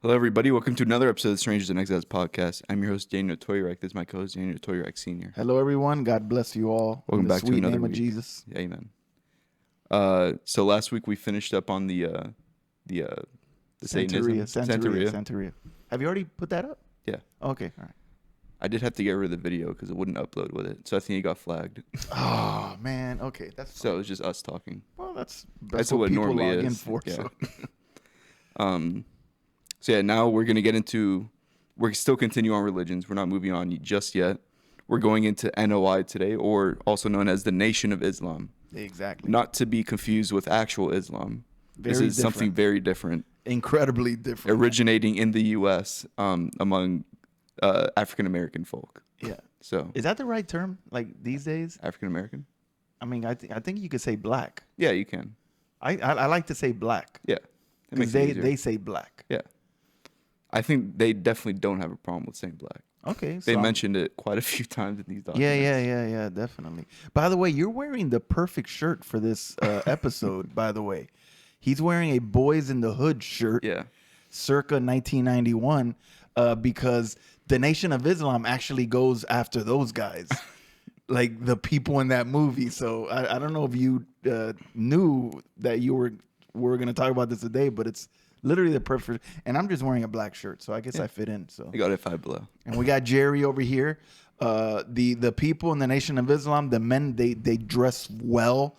Hello, everybody. Welcome to another episode of the Strangers and Exiles podcast. I'm your host, Daniel Toyrek. This is my co-host, Daniel Toyrek Sr. Hello, everyone. God bless you all. Welcome in the back to sweet another name week. of Jesus. Amen. So last week we finished up on the Satanism. Santeria. Have you already put that up? Yeah. Okay. All right. I did have to get rid of the video because it wouldn't upload with it. So I think it got flagged. Oh, man. Okay. That's fine. So it was just us talking. Well, that's That's what what it people normally log in is. for. Yeah. So. So yeah, now we're going to get into, we're still continue on religions. We're not moving on just yet. We're going into NOI today, or also known as the Nation of Islam. Exactly. Not to be confused with actual Islam. This Very is something different. very different, Incredibly different. originating in the U.S. Among African American folk. Yeah. So Is that the right term? Like these days? African American? I mean, I think you could say black. Yeah, you can. I like to say black. Yeah, it Because makes it easier. they say black. Yeah, I think they definitely don't have a problem with saying black. Okay. They so mentioned it quite a few times in these documents. Yeah, definitely. By the way, you're wearing the perfect shirt for this episode, by the way. He's wearing a Boys in the Hood shirt, Yeah. circa 1991, because the Nation of Islam actually goes after those guys, like the people in that movie. So I don't know if you knew that we're going to talk about this today, but it's literally the perfect. And I'm just wearing a black shirt, so I guess I fit in. So I got it 5 below. and we got Jerry over here. The people in the Nation of Islam, the men, they dress well.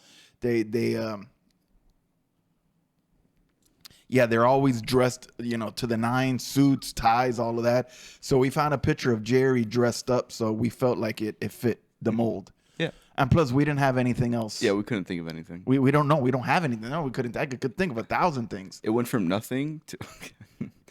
They're always dressed, to the nines, suits, ties, all of that. So we found a picture of Jerry dressed up, so we felt like it fit the mold. Yeah. And plus, we didn't have anything else. Yeah, we couldn't think of anything. We don't know. We don't have anything. No, we couldn't. I could think of 1,000 things. It went from nothing to.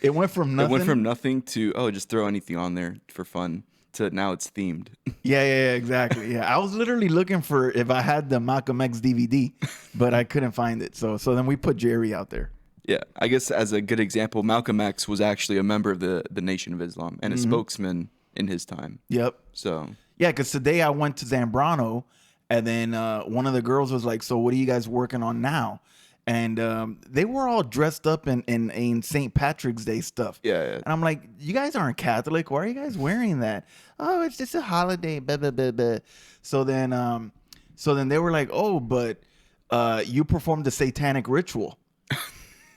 It went from nothing. It went from nothing to just throw anything on there for fun to now it's themed. Yeah, exactly. Yeah, I was literally looking for if I had the Malcolm X DVD, but I couldn't find it. So then we put Jerry out there. Yeah, I guess as a good example, Malcolm X was actually a member of the Nation of Islam and a spokesman in his time. Yep. So Yeah, because today I went to Zambrano, and then one of the girls was like, "So what are you guys working on now?" And they were all dressed up in St. Patrick's Day stuff. Yeah. And I'm like, "You guys aren't Catholic. Why are you guys wearing that?" "Oh, it's just a holiday." Blah, blah, blah, blah. So then they were like, "Oh, but you performed a satanic ritual."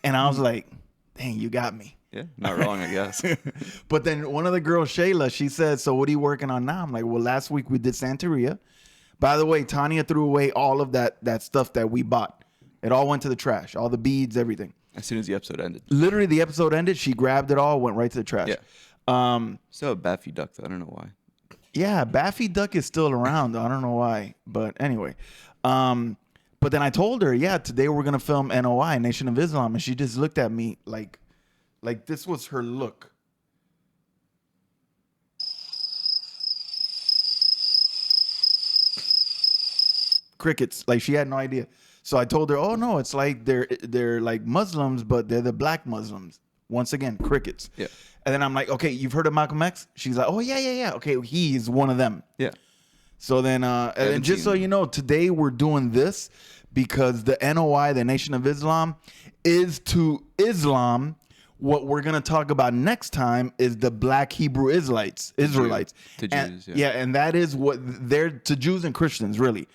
And I was like, "Dang, you got me." Yeah, not wrong, I guess. But then one of the girls, Shayla, she said, "So what are you working on now?" I'm like, "Well, last week we did Santeria." By the way, Tanya threw away all of that stuff that we bought. It all went to the trash, all the beads, everything. As soon as the episode ended. Literally, the episode ended. She grabbed it all, went right to the trash. Yeah. Still a Baffy Duck, though. I don't know why. Yeah, Baffy Duck is still around. I don't know why. But anyway. But then I told her, yeah, today we're going to film NOI, Nation of Islam. And she just looked at me like this was her look. Crickets. Like she had no idea. So I told her, oh no, it's like they're like Muslims, but they're the black Muslims. Once again, crickets. Yeah. And then I'm like, okay, you've heard of Malcolm X? She's like, oh yeah. Okay, he's one of them. Yeah. So then, and just so you know, today we're doing this because the NOI, the Nation of Islam, is to Islam what we're gonna talk about next time is the Black Hebrew Israelites. To And- Jews, yeah. and that is what they're to Jews and Christians, really.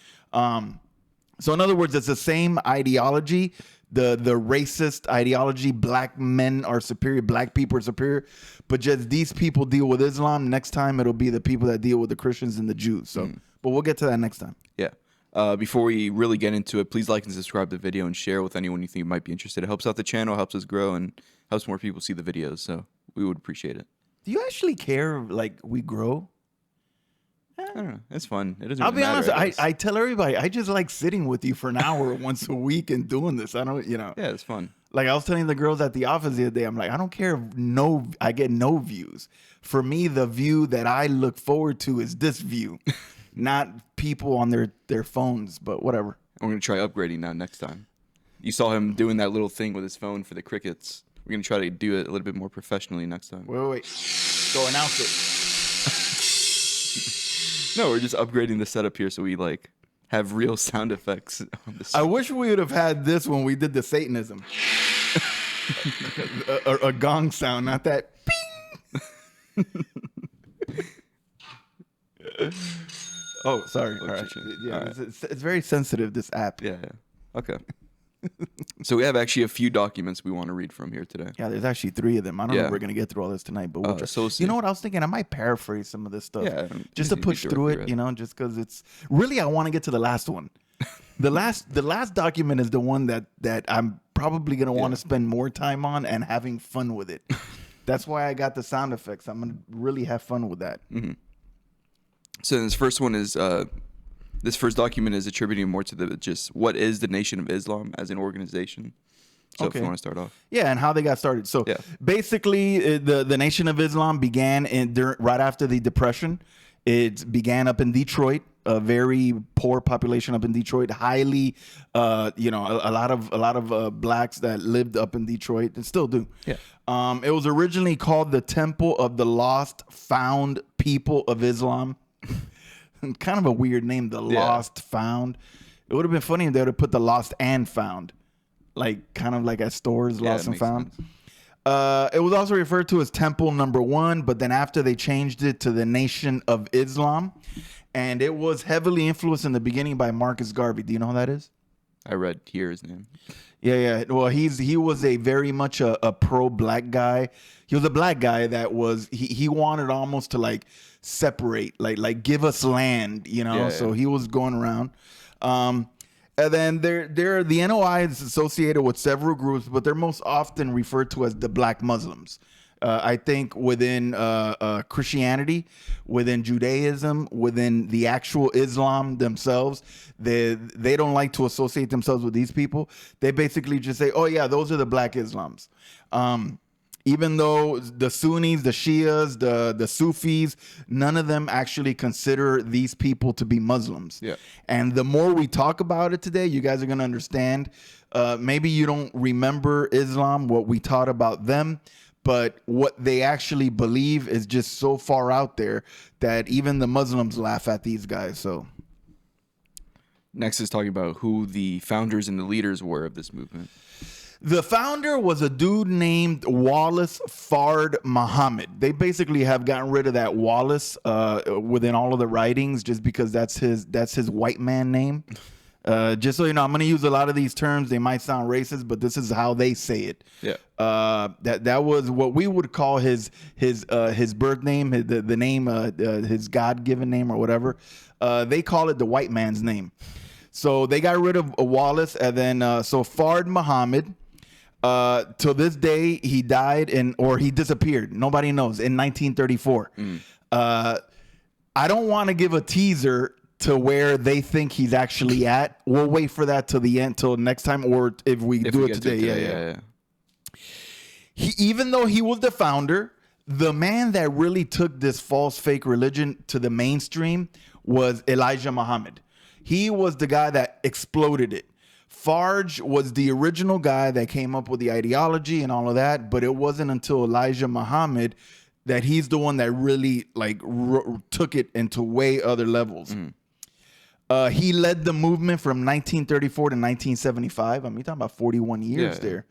So in other words, it's the same ideology, the racist ideology. Black men are superior, black people are superior, but just these people deal with Islam. Next time it'll be the people that deal with the Christians and the Jews. So, but we'll get to that next time. Yeah. Before we really get into it, please like and subscribe to the video and share with anyone you think might be interested. It helps out the channel, helps us grow, and helps more people see the videos. So we would appreciate it. Do you actually care like we grow? I don't know. It's fun. It doesn't I'll really be matter, honest. guess. I tell everybody I just like sitting with you for an hour once a week and doing this. I don't, Yeah, it's fun. Like I was telling the girls at the office the other day, I'm like, I don't care if I get no views. For me, the view that I look forward to is this view, not people on their phones, but whatever. I'm going to try upgrading now next time. You saw him doing that little thing with his phone for the crickets. We're going to try to do it a little bit more professionally next time. Wait. Go announce it. No, we're just upgrading the setup here so we have real sound effects on the I wish we would have had this when we did the Satanism. a gong sound, not that. Oh, sorry. All right. Yeah, All right. it's very sensitive, this app. Yeah. Okay. So we have actually a few documents we want to read from here today. Yeah, there's actually 3 of them. I don't know Yeah. if we're gonna get through all this tonight, but we'll try. So You know what I was thinking? I might paraphrase some of this stuff, Yeah, just to easy, push be through directly it. You know, just because it's really, I want to get to the last one. The last document is the one that I'm probably gonna want to spend more time on and having fun with it. That's why I got the sound effects. I'm gonna really have fun with that. So this first one is this first document is attributing more to the just what is the Nation of Islam as an organization. So if Okay. you want to start off. Yeah, and how they got started. So Yeah. basically, the Nation of Islam began right after the Depression. It began up in Detroit, a very poor population up in Detroit, highly, a lot of blacks that lived up in Detroit and still do. Yeah. It was originally called the Temple of the Lost Found People of Islam. Kind of a weird name, the Lost Found. It would have been funny if they would have put the Lost and Found, like kind of like at stores, Yeah, Lost that and makes Found. sense. It was also referred to as Temple Number 1, but then after they changed it to the Nation of Islam, and it was heavily influenced in the beginning by Marcus Garvey. Do you know who that is? I read here his name. Yeah. Well, he was a very much a pro-black guy. He was a black guy that was he wanted almost to like separate, like give us land, you know. Yeah, So yeah. he was going around. And then the NOI is associated with several groups, but they're most often referred to as the Black Muslims. I think within Christianity, within Judaism, within the actual Islam themselves, they don't like to associate themselves with these people. They basically just say, "Oh yeah, those are the Black Islams." Even though the Sunnis, the Shias, the Sufis, none of them actually consider these people to be Muslims. Yeah. And the more we talk about it today, you guys are going to understand. Maybe you don't remember Islam, what we taught about them, but what they actually believe is just so far out there that even the Muslims laugh at these guys. So Next is talking about who the founders and the leaders were of this movement. the founder was a dude named Wallace Fard Muhammad. They basically have gotten rid of that Wallace within all of the writings just because that's his white man name. Just so you know, I'm going to use a lot of these terms. They might sound racist, but this is how they say it. Yeah. That was what we would call his birth name, the name, his God-given name or whatever. They call it the white man's name. So they got rid of Wallace, and then so Fard Muhammad. Till this day, he died he disappeared. Nobody knows in 1934. I don't want to give a teaser to where they think he's actually at. We'll wait for that till the end, till next time, or if we do it get to today. Yeah. Even though he was the founder, the man that really took this false fake religion to the mainstream was Elijah Muhammad. He was the guy that exploded it. Farge was the original guy that came up with the ideology and all of that, but it wasn't until Elijah Muhammad that he's the one that really took it into way other levels. He led the movement from 1934 to 1975. I mean, you're talking about 41 years there.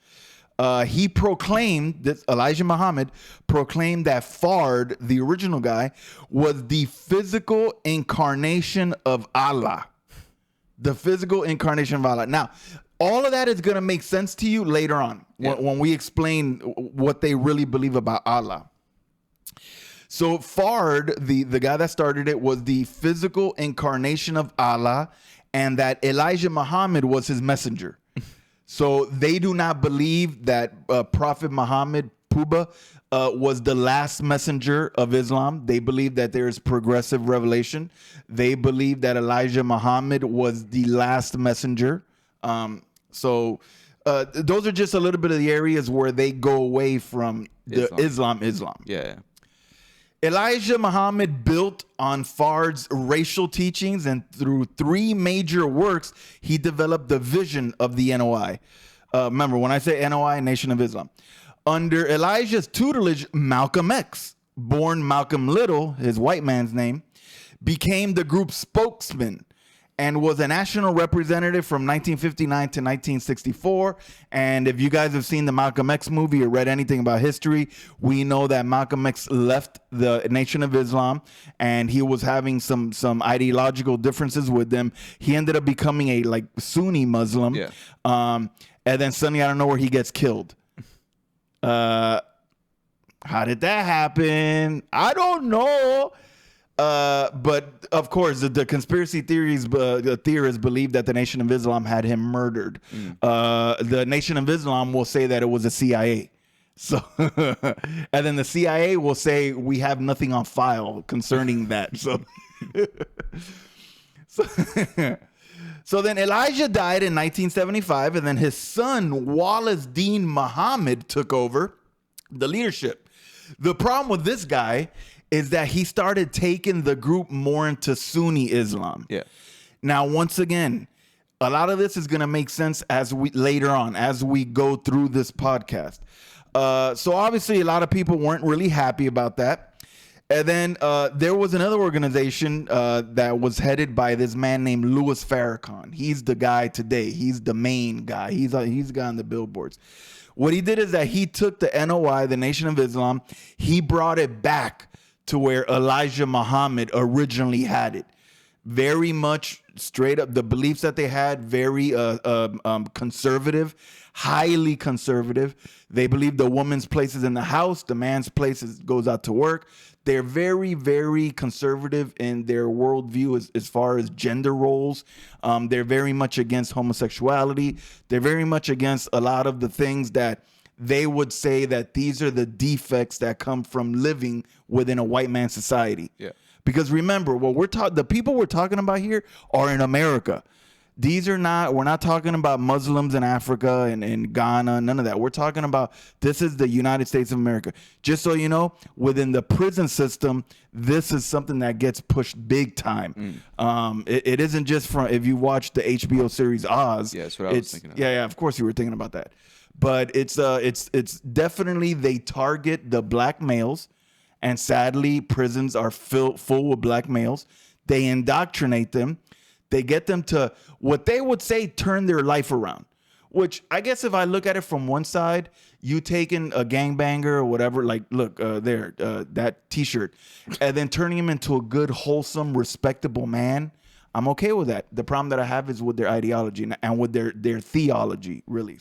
He proclaimed, Elijah Muhammad proclaimed that Fard, the original guy, was the physical incarnation of Allah. The physical incarnation of Allah. Now, all of that is going to make sense to you later on when we explain what they really believe about Allah. So Fard, the guy that started it, was the physical incarnation of Allah, and that Elijah Muhammad was his messenger. So they do not believe that Prophet Muhammad, Puba, was the last messenger of Islam. They believe that there is progressive revelation. They believe that Elijah Muhammad was the last messenger. So those are just a little bit of the areas where they go away from the Islam. Yeah. Elijah Muhammad built on Fard's racial teachings, and through 3 major works, he developed the vision of the NOI. Remember, when I say NOI, Nation of Islam. Under Elijah's tutelage, Malcolm X, born Malcolm Little, his white man's name, became the group's spokesman. and was a national representative from 1959 to 1964. And if you guys have seen the Malcolm X movie or read anything about history, we know that Malcolm X left the Nation of Islam and he was having some ideological differences with them. He ended up becoming a like Sunni Muslim. Yeah. And then suddenly out of nowhere he gets killed. How did that happen? I don't know. But of course, the conspiracy theories, the theorists believe that the Nation of Islam had him murdered. The Nation of Islam will say that it was the CIA. So, and then the CIA will say we have nothing on file concerning that. So, so then Elijah died in 1975, and then his son Wallace Dean Muhammad took over the leadership. The problem with this guy is that he started taking the group more into Sunni Islam. Yeah. Now, once again, a lot of this is going to make sense as we later on, as we go through this podcast. So obviously, a lot of people weren't really happy about that. And then there was another organization that was headed by this man named Louis Farrakhan. He's the guy today. He's the main guy. He's the guy on the billboards. What he did is that he took the NOI, the Nation of Islam, he brought it back to where Elijah Muhammad originally had it. Very much straight up, the beliefs that they had, very conservative, highly conservative. They believe the woman's place is in the house, the man's place goes out to work. They're very, very conservative in their worldview as far as gender roles. They're very much against homosexuality. They're very much against a lot of the things that they would say that these are the defects that come from living within a white man's society. Yeah. Because remember, the people we're talking about here are in America. We're not talking about Muslims in Africa and Ghana, none of that. We're talking about, this is the United States of America. Just so you know, within the prison system, this is something that gets pushed big time. It isn't just from, if you watch the HBO series Oz. Yeah, that's what I was thinking of. Yeah, of course you were thinking about that. But it's definitely, they target the black males, and sadly prisons are full with black males. They indoctrinate them. They get them to, what they would say, turn their life around. Which I guess if I look at it from one side, you taking a gangbanger or whatever, like look that T-shirt, and then turning him into a good, wholesome, respectable man, I'm okay with that. The problem that I have is with their ideology and with their theology, really.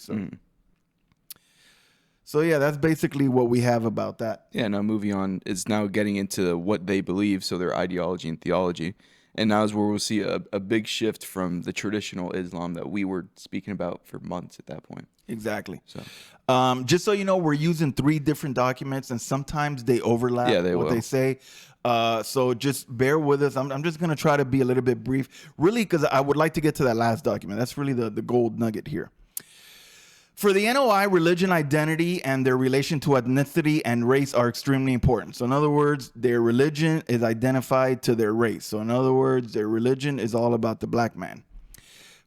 So yeah, that's basically what we have about that. Yeah, now moving on, it's now getting into what they believe, so their ideology and theology. And now is where we'll see a big shift from the traditional Islam that we were speaking about for months at that point. Exactly. So, just so you know, we're using 3 different documents, and sometimes they overlap. Yeah, they what will. they say. So just bear with us. I'm just going to try to be a little bit brief, really, because I would like to get to that last document. That's really the gold nugget here. For the NOI, religion, identity, and their relation to ethnicity and race are extremely important. So in other words, their religion is identified to their race. So in other words, their religion is all about the black man.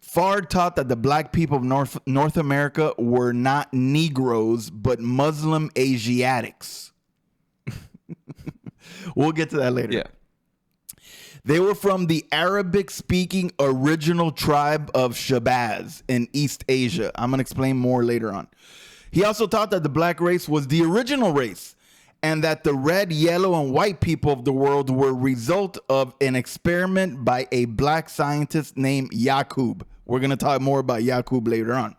Fard taught that the black people of North America were not Negroes, but Muslim Asiatics. We'll get to that later. yeah. They were from the Arabic-speaking original tribe of Shabazz in East Asia. I'm going to explain more later on. He also taught that the black race was the original race and that the red, yellow, and white people of the world were a result of an experiment by a black scientist named Yaqub. We're going to talk more about Yaqub later on.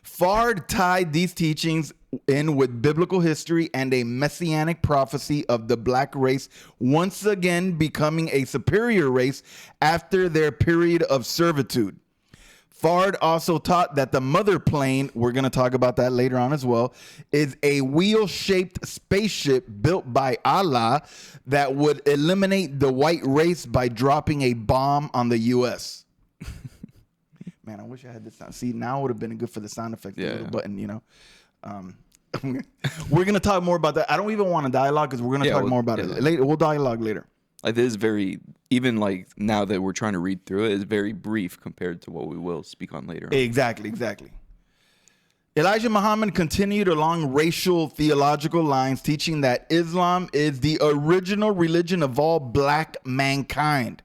Fard tied these teachings in with biblical history and a messianic prophecy of the black race once again becoming a superior race after their period of servitude. Fard also taught that the mother plane, we're going to talk about that later on as well, is a wheel-shaped spaceship built by Allah that would eliminate the white race by dropping a bomb on the U.S. Man, I wish I had this sound. See, now would have been good for the sound effect, the little button, you know. We're going to talk more about that. I don't even want to dialogue because we're going to talk more about it later. We'll dialogue later. Like, this is very, even like now that we're trying to read through it, it's very brief compared to what we will speak on later on. Exactly. Elijah Muhammad continued along racial theological lines, teaching that Islam is the original religion of all black mankind.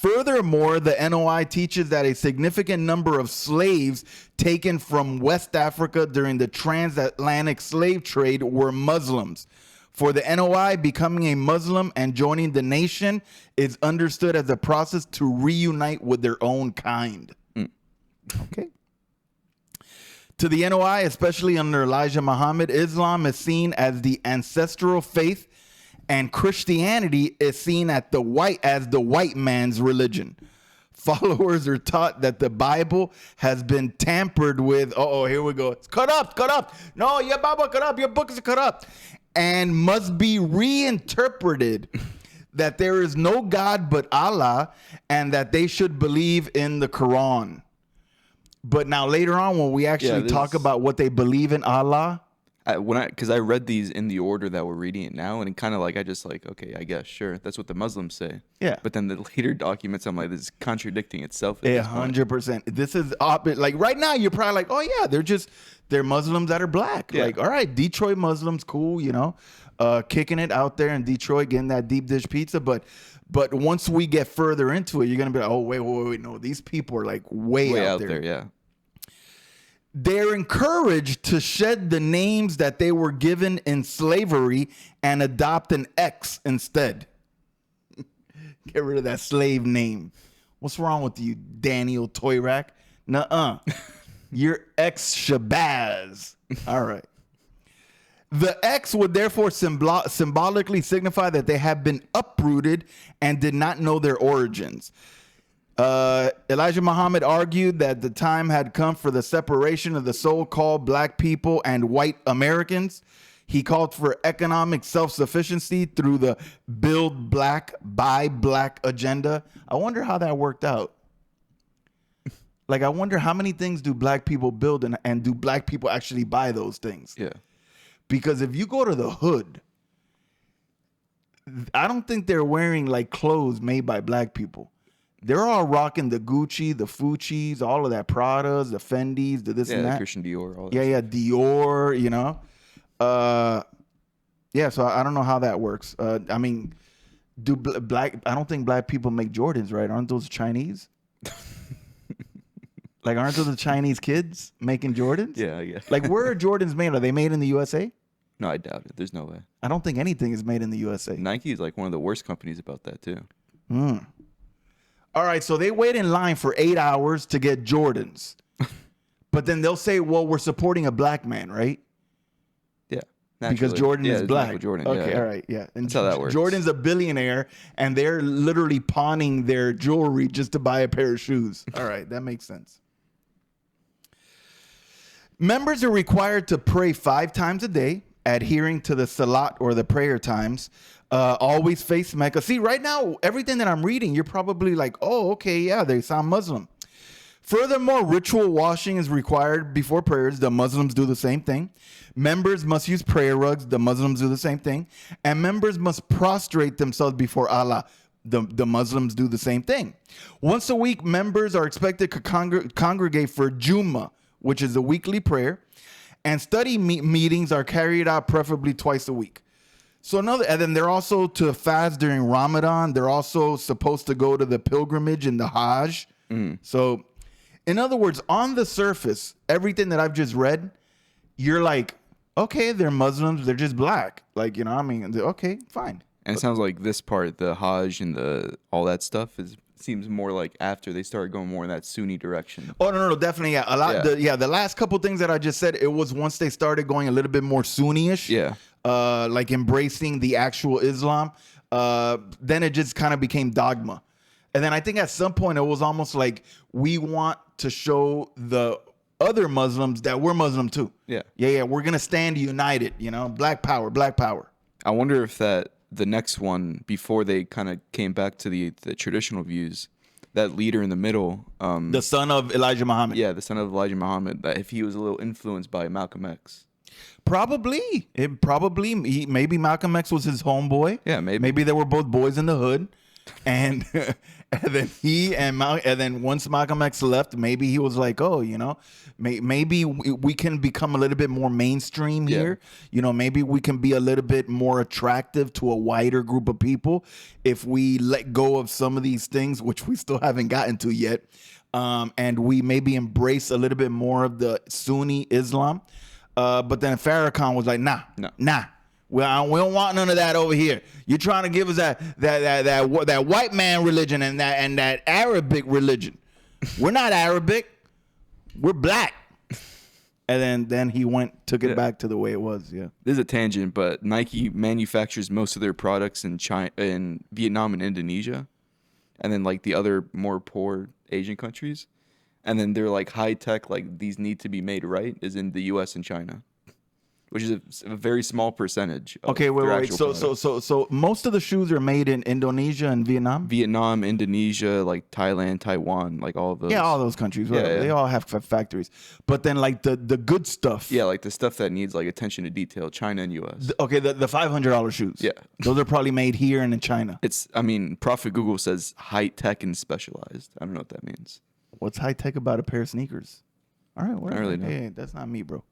Furthermore, the NOI teaches that a significant number of slaves taken from West Africa during the transatlantic slave trade were Muslims. For the NOI, becoming a Muslim and joining the nation is understood as a process to reunite with their own kind. Okay. To the NOI, especially under Elijah Muhammad, Islam is seen as the ancestral faith, and Christianity is seen as the white man's religion. Followers are taught that the Bible has been tampered with. Oh, here we go. It's cut up. No, your Bible cut up. Your book is cut up. And must be reinterpreted that there is no God but Allah and that they should believe in the Quran. But now later on, when we actually talk about what they believe in Allah, because I read these in the order that we're reading it now, and it kind of like okay, I guess sure that's what the Muslims say. Yeah. But then the later documents, I'm like, this is contradicting itself. 100%. This is like right now, you're probably like, oh yeah, they're Muslims that are black. Yeah. Like, all right, Detroit Muslims, cool, kicking it out there in Detroit, getting that deep dish pizza. But once we get further into it, you're gonna be like, oh wait, no, these people are like way out there. Yeah. They're encouraged to shed the names that they were given in slavery and adopt an X instead. Get rid of that slave name. What's wrong with you, Daniel Toyrak? Nuh-uh. You're X Shabazz. All right. The X would therefore symbolically signify that they have been uprooted and did not know their origins. Elijah Muhammad argued that the time had come for the separation of the so-called black people and white Americans. He called for economic self-sufficiency through the Build Black, Buy Black agenda. I wonder how that worked out. Like, I wonder how many things do black people build and do black people actually buy those things? Yeah. Because if you go to the hood, I don't think they're wearing like clothes made by black people. They're all rocking the Gucci, the Fuccis, all of that Pradas, the Fendis, the this and that. Christian Dior, all that. Yeah, Dior, Yeah, so I don't know how that works. I mean, I don't think black people make Jordans, right? Aren't those Chinese? Like, aren't those the Chinese kids making Jordans? Yeah, I guess. Like, where are Jordans made? Are they made in the USA? No, I doubt it. There's no way. I don't think anything is made in the USA. Nike is like one of the worst companies about that too. All right, so they wait in line for 8 hours to get Jordans. But then they'll say, well, we're supporting a black man, right? Yeah. Because Jordan is black. Michael Jordan. Okay, yeah. all right, yeah. And That's how that works. Jordan's a billionaire, and they're literally pawning their jewelry just to buy a pair of shoes. All right, that makes sense. Members are required to pray 5 times a day, adhering to the salat or the prayer times. Always face Mecca. See, right now, everything that I'm reading, you're probably like, oh, okay, yeah, they sound Muslim. Furthermore, ritual washing is required before prayers. The Muslims do the same thing. Members must use prayer rugs. The Muslims do the same thing. And members must prostrate themselves before Allah. The Muslims do the same thing. Once a week, members are expected to congregate for Jummah, which is a weekly prayer. And study meetings are carried out preferably twice a week. So and then they're also to fast during Ramadan. They're also supposed to go to the pilgrimage in the Hajj. So, in other words, on the surface, everything that I've just read, you're like, okay, they're Muslims. They're just black. Like, okay, fine. And it sounds like this part, the Hajj and all that stuff, seems more like after they started going more in that Sunni direction. Oh, no, definitely. Yeah. A lot. Yeah. The last couple things that I just said, it was once they started going a little bit more Sunni-ish. Yeah. Like embracing the actual Islam. Then it just kind of became dogma. And then I think at some point it was almost like we want to show the other Muslims that we're Muslim too. Yeah. Yeah. We're going to stand united, black power. I wonder if the next one, before they kind of came back to the traditional views, that leader in the middle. The son of Elijah Muhammad. Yeah, the son of Elijah Muhammad, that if he was a little influenced by Malcolm X. Probably. Maybe Malcolm X was his homeboy. Yeah, maybe. Maybe they were both boys in the hood. And And then and then once Malcolm X left, maybe he was like, oh, maybe we can become a little bit more mainstream here. Maybe we can be a little bit more attractive to a wider group of people if we let go of some of these things, which we still haven't gotten to yet. And we maybe embrace a little bit more of the Sunni Islam. But then Farrakhan was like, nah. We don't want none of that over here. You're trying to give us that white man religion and that Arabic religion. We're not Arabic. We're black. And then he took it back to the way it was. Yeah. This is a tangent, but Nike manufactures most of their products in Vietnam and Indonesia, and then like the other more poor Asian countries, and then they're like high tech, like these need to be made right, is in the U.S. and China, which is a very small percentage. Okay, wait. So most of the shoes are made in Indonesia and Vietnam? Vietnam, Indonesia, like Thailand, Taiwan, like all of those. Yeah, all those countries. Yeah. They all have factories. But then like the good stuff. Yeah, like the stuff that needs like attention to detail, China and US. The $500 shoes. Yeah. Those are probably made here and in China. Prophet Google says high tech and specialized. I don't know what that means. What's high tech about a pair of sneakers? All right, whatever. I really know. Hey, that's not me, bro.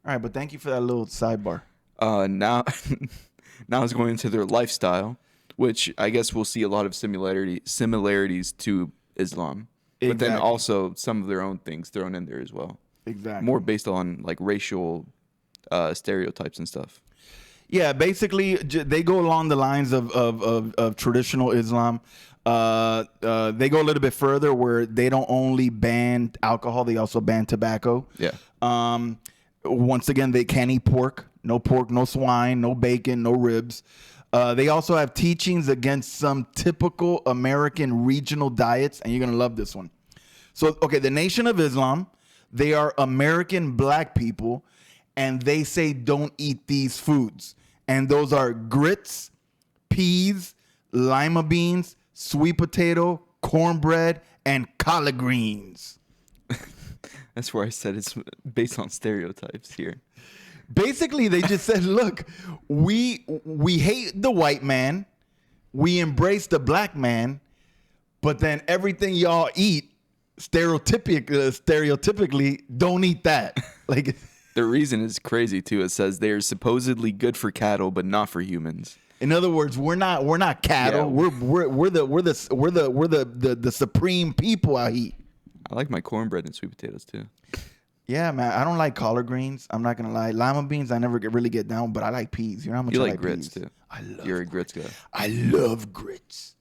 All right, but thank you for that little sidebar. Now it's going into their lifestyle, which I guess we'll see a lot of similarities to Islam, but then also some of their own things thrown in there as well. Exactly. More based on like racial stereotypes and stuff. Yeah, basically they go along the lines of traditional Islam. They go a little bit further where they don't only ban alcohol, they also ban tobacco. Yeah. Once again, they can't eat pork, no swine, no bacon, no ribs. They also have teachings against some typical American regional diets, and you're going to love this one. So, okay, the Nation of Islam, they are American black people, and they say don't eat these foods. And those are grits, peas, lima beans, sweet potato, cornbread, and collard greens. That's where I said it's based on stereotypes here. Basically, they just said, look, we hate the white man. We embrace the black man. But then everything y'all eat, stereotypically, don't eat that. Like the reason is crazy, too. It says they're supposedly good for cattle, but not for humans. In other words, we're not cattle. Yeah. We're the supreme people out here. I like my cornbread and sweet potatoes too. Yeah, man. I don't like collard greens. I'm not gonna lie. Lima beans, I never really get down, but I like peas. You know how much you I like grits peas? Too. You're a grits guy. I love grits.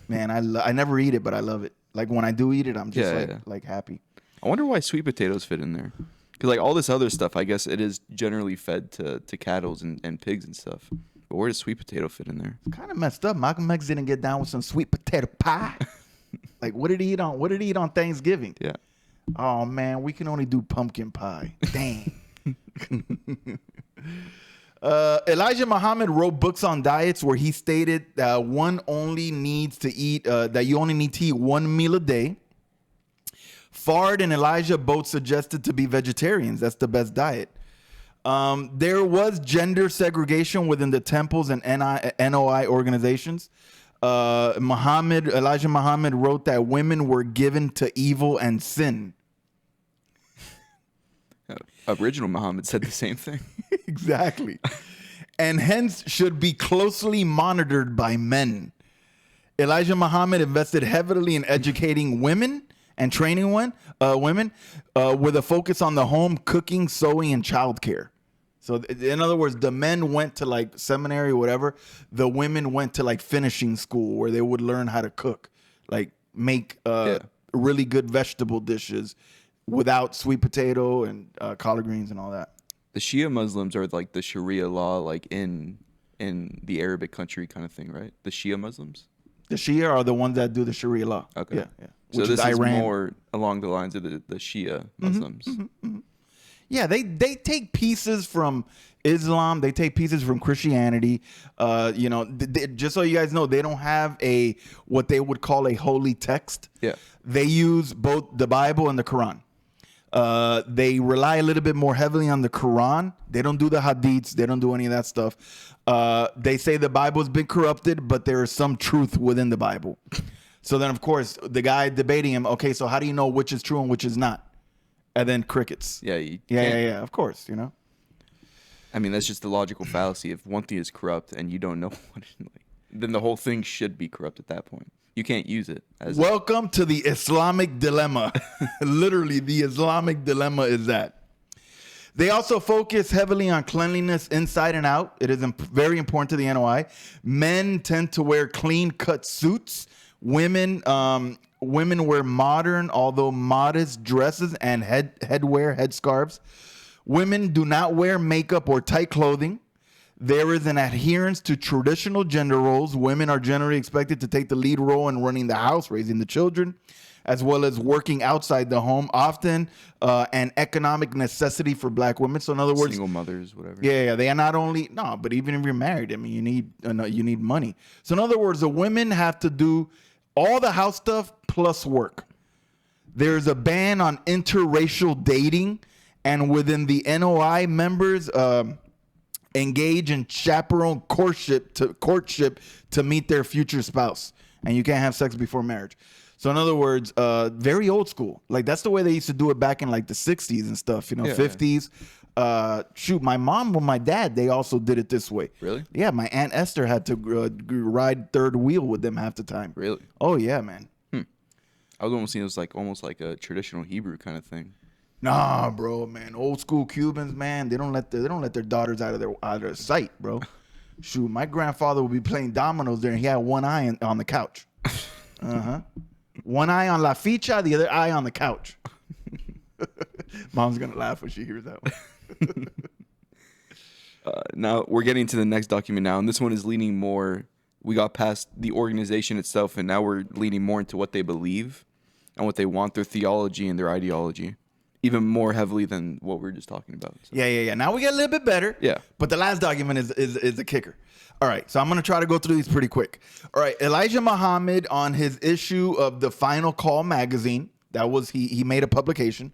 Man, I never eat it, but I love it. Like when I do eat it, I'm just like happy. I wonder why sweet potatoes fit in there. Because like all this other stuff, I guess it is generally fed to cattle and pigs and stuff. But where does sweet potato fit in there? It's kind of messed up. Malcolm X didn't get down with some sweet potato pie. Like what did he eat on Thanksgiving? Yeah. Oh man, we can only do pumpkin pie. Dang. Elijah Muhammad wrote books on diets where he stated that you only need to eat 1 meal a day. Fard and Elijah both suggested to be vegetarians. That's the best diet. There was gender segregation within the temples and NOI organizations. Elijah Muhammad wrote that women were given to evil and sin. Original Muhammad said the same thing. Exactly. And hence should be closely monitored by men. Elijah Muhammad invested heavily in educating women and training women with a focus on the home, cooking, sewing, and childcare. So in other words, the men went to like seminary or whatever. The women went to like finishing school where they would learn how to cook, like make really good vegetable dishes without sweet potato and collard greens and all that. The Shia Muslims are like the Sharia law, like in the Arabic country kind of thing, right? The Shia Muslims. The Shia are the ones that do the Sharia law. Okay. Yeah. So this is more along the lines of the Shia Muslims. Yeah, they take pieces from Islam. They take pieces from Christianity. Just so you guys know, they don't have what they would call a holy text. Yeah. They use both the Bible and the Quran. They rely a little bit more heavily on the Quran. They don't do the hadiths. They don't do any of that stuff. They say the Bible's been corrupted, but there is some truth within the Bible. So then, of course, the guy debating him, okay, so how do you know which is true and which is not? And then crickets. Yeah, Yeah, of course, you know. I mean, that's just the logical fallacy. If one thing is corrupt and you don't know what it, like, then the whole thing should be corrupt at that point. You can't use it as Welcome to the Islamic dilemma. Literally, the Islamic dilemma is that. They also focus heavily on cleanliness inside and out. It is very important to the NOI. Men tend to wear clean-cut suits. Women wear modern, although modest, dresses and headscarves. Women do not wear makeup or tight clothing. There is an adherence to traditional gender roles. Women are generally expected to take the lead role in running the house, raising the children, as well as working outside the home, often an economic necessity for black women. So in other words, single mothers, whatever. yeah, they are not only, no, but even if you're married, I mean, you need money. So in other words, the women have to do all the house stuff plus work. There's a ban on interracial dating, and within the NOI members, engage in chaperone courtship to meet their future spouse, and you can't have sex before marriage. So in other words, very old school. Like that's the way they used to do it back in like the 60s and stuff, you know, 50s. Shoot, my mom and my dad, they also did it this way. Really? Yeah, my Aunt Esther had to ride third wheel with them half the time. Really? Oh yeah, man. I was almost seeing it was like almost like a traditional Hebrew kind of thing. Nah, bro, man. Old school Cubans, man. They don't let their daughters out of their sight, bro. Shoot, my grandfather would be playing dominoes there, and he had one eye on the couch. One eye on La Ficha, the other eye on the couch. Mom's gonna laugh when she hears that one. Now we're getting to the next document now, and this one is leaning more. We got past the organization itself, and now we're leaning more into what they believe and what they want, their theology and their ideology, even more heavily than what we were just talking about. So. Yeah. Now we get a little bit better. Yeah. But the last document is the kicker. All right, so I'm going to try to go through these pretty quick. All right, Elijah Muhammad on his issue of the Final Call magazine, that was he made a publication.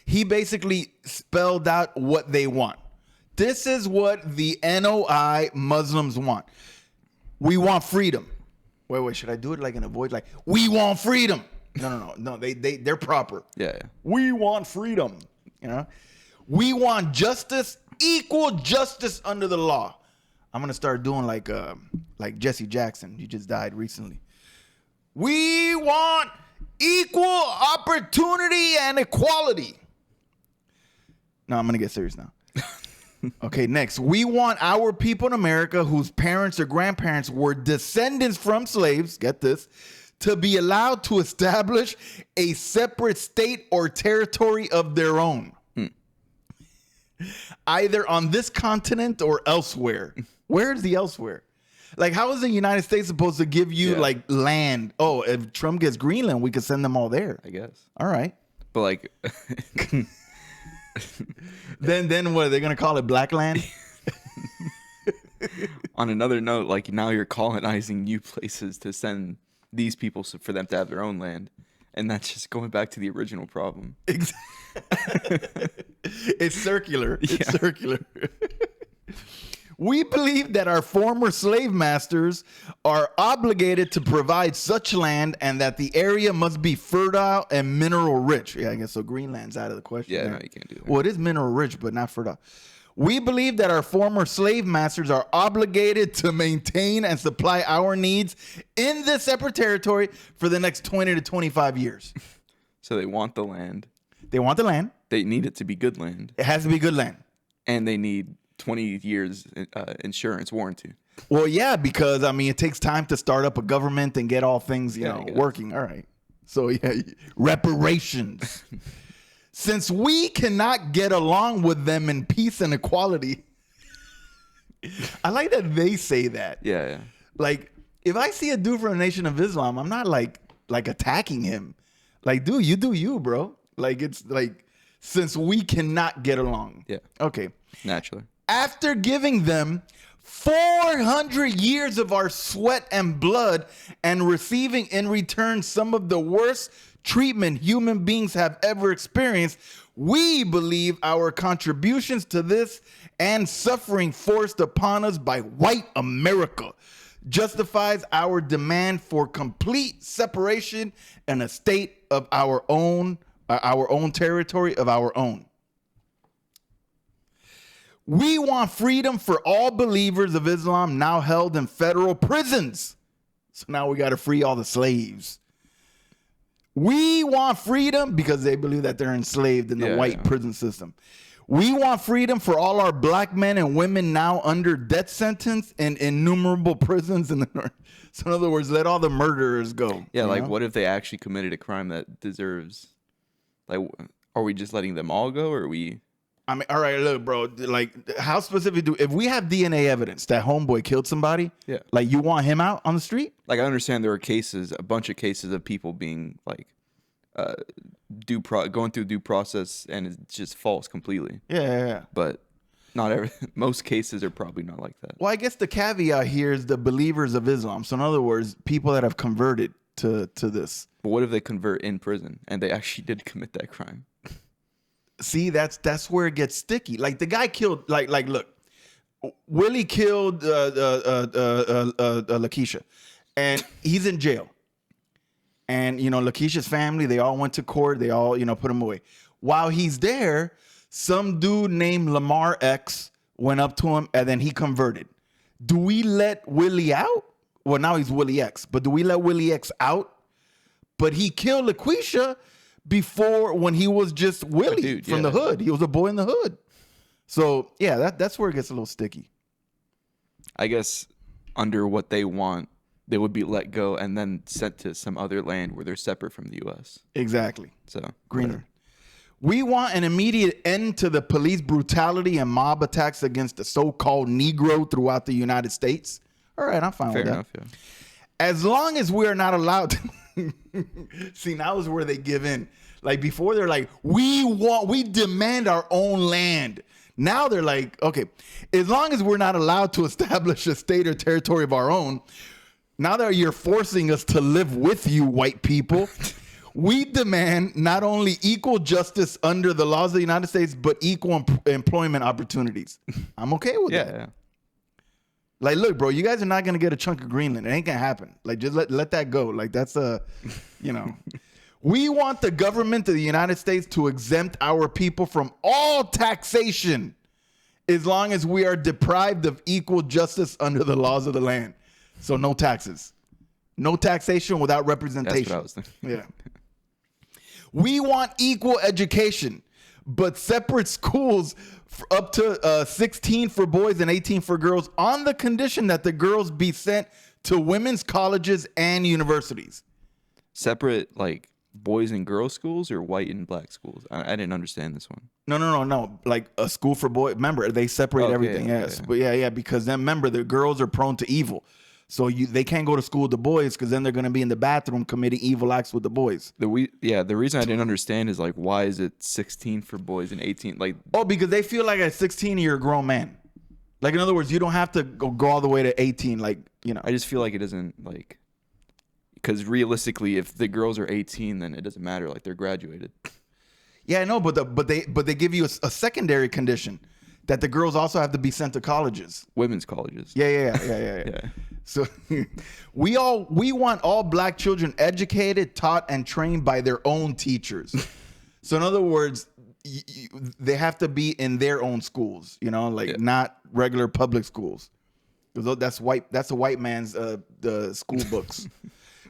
He basically spelled out what they want. This is what the NOI Muslims want. We want freedom. Wait, should I do it like in a voice like we want freedom? No, they're proper. Yeah. We want freedom, you know? We want justice, equal justice under the law. I'm gonna start doing like Jesse Jackson. He just died recently. We want equal opportunity and equality. No, I'm gonna get serious now. Okay, next. We want our people in America whose parents or grandparents were descendants from slaves, get this, to be allowed to establish a separate state or territory of their own. Either on this continent or elsewhere. Where's the elsewhere? Like, how is the United States supposed to give you like land? Oh, if Trump gets Greenland, we could send them all there. I guess. All right. But like, then what are they gonna call it? Black land? on another note, like now you're colonizing new places to send these people for them to have their own land, and that's just going back to the original problem. It's circular. It's circular. We believe that our former slave masters are obligated to provide such land and that the area must be fertile and mineral rich. Yeah, I guess so. Greenland's out of the question. Yeah, there. no, you can't do that. Well, it is mineral rich, but not fertile. We believe that our former slave masters are obligated to maintain and supply our needs in this separate territory for the next 20 to 25 years. So they want the land. They want the land. They need it to be good land. It has to be good land. And they need 20 years insurance warranty. Well, yeah, because, I mean, it takes time to start up a government and get all things, you know, working. All right. So, yeah, reparations. Since we cannot get along with them in peace and equality. I like that they say that. Yeah. Like, if I see a dude from the Nation of Islam, I'm not like attacking him. Like, dude, you do you, bro. Like, it's like, since we cannot get along. Yeah. Okay. Naturally. After giving them 400 years of our sweat and blood and receiving in return some of the worst treatment human beings have ever experienced, we believe our contributions to this and suffering forced upon us by white America justifies our demand for complete separation and a state of our own territory of our own. We want freedom for all believers of Islam now held in federal prisons. So now we got to free all the slaves. We want freedom because they believe that they're enslaved in the white prison system. We want freedom for all our black men and women now under death sentence in innumerable prisons in the north. So in other words, let all the murderers go. Yeah, like what if they actually committed a crime that deserves, like, are we just letting them all go, or are we? I mean, all right, look, bro, like how specific if we have DNA evidence that homeboy killed somebody, like you want him out on the street? Like I understand there are cases, a bunch of cases of people being like going through due process and it's just false completely. Yeah. But not every most cases are probably not like that. Well, I guess the caveat here is the believers of Islam. So in other words, people that have converted to this. But what if they convert in prison and they actually did commit that crime? See, that's where it gets sticky. Like the guy killed, like look, Willie killed Lakeisha, and he's in jail. And you know, Lakeisha's family, they all went to court. They all put him away. While he's there, some dude named Lamar X went up to him, and then he converted. Do we let Willie out? Well, now he's Willie X, but do we let Willie X out? But he killed Lakeisha before, when he was just Willie from the hood. He was a boy in the hood. So yeah, that's where it gets a little sticky. I guess under what they want, they would be let go and then sent to some other land where they're separate from the U.S. Exactly. So Greenland. We want an immediate end to the police brutality and mob attacks against the so-called Negro throughout the United States. All right, I'm fine with that. Fair enough, yeah. As long as we are not allowed to see, now is where they give in. Like before, they're like, we demand our own land. Now they're like, okay, as long as we're not allowed to establish a state or territory of our own, now that you're forcing us to live with you, white people, we demand not only equal justice under the laws of the United States, but equal employment opportunities. I'm okay with that. Yeah. Like, look, bro, you guys are not going to get a chunk of Greenland. It ain't going to happen. Like, just let that go. Like, that's we want the government of the United States to exempt our people from all taxation as long as we are deprived of equal justice under the laws of the land. So no taxes. No taxation without representation. That's what I was thinking. Yeah. We want equal education, but separate schools up to 16 for boys and 18 for girls on the condition that the girls be sent to women's colleges and universities. Separate, like, boys and girls schools or white and black schools? I didn't understand this one. No. Like a school for boys. Remember, they separate everything. Yes. But yeah. Because then remember, the girls are prone to evil. So they can't go to school with the boys because then they're going to be in the bathroom committing evil acts with the boys. The reason I didn't understand is like, why is it 16 for boys and 18? Like, because they feel like at 16 you're a grown man. Like, in other words, you don't have to go all the way to 18. Like, I just feel like it doesn't, like, because realistically, if the girls are 18, then it doesn't matter. Like, they're graduated. Yeah, I know, but they give you a secondary condition that the girls also have to be sent to colleges. Women's colleges. Yeah. So we want all black children educated, taught, and trained by their own teachers. So in other words, they have to be in their own schools, not regular public schools. That's a white man's the school books.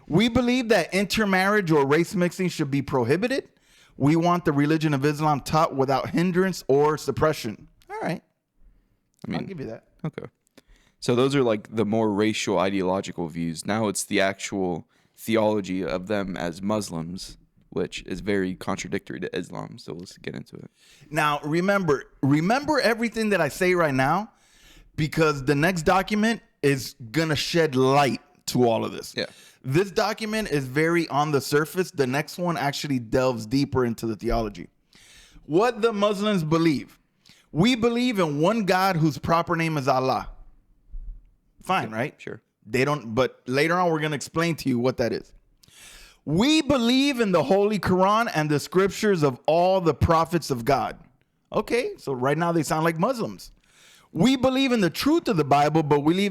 We believe that intermarriage or race mixing should be prohibited. We want the religion of Islam taught without hindrance or suppression. All right. I'll give you that. Okay. So those are like the more racial ideological views. Now it's the actual theology of them as Muslims, which is very contradictory to Islam. So let's get into it. Now, remember everything that I say right now, because the next document is going to shed light to all of this. Yeah. This document is very on the surface. The next one actually delves deeper into the theology. What the Muslims believe. We believe in one God whose proper name is Allah. Fine, right? Sure. They don't, but later on we're going to explain to you what that is. We believe in the Holy Quran and the scriptures of all the prophets of God. Okay, so right now they sound like Muslims. We believe in the truth of the Bible, but we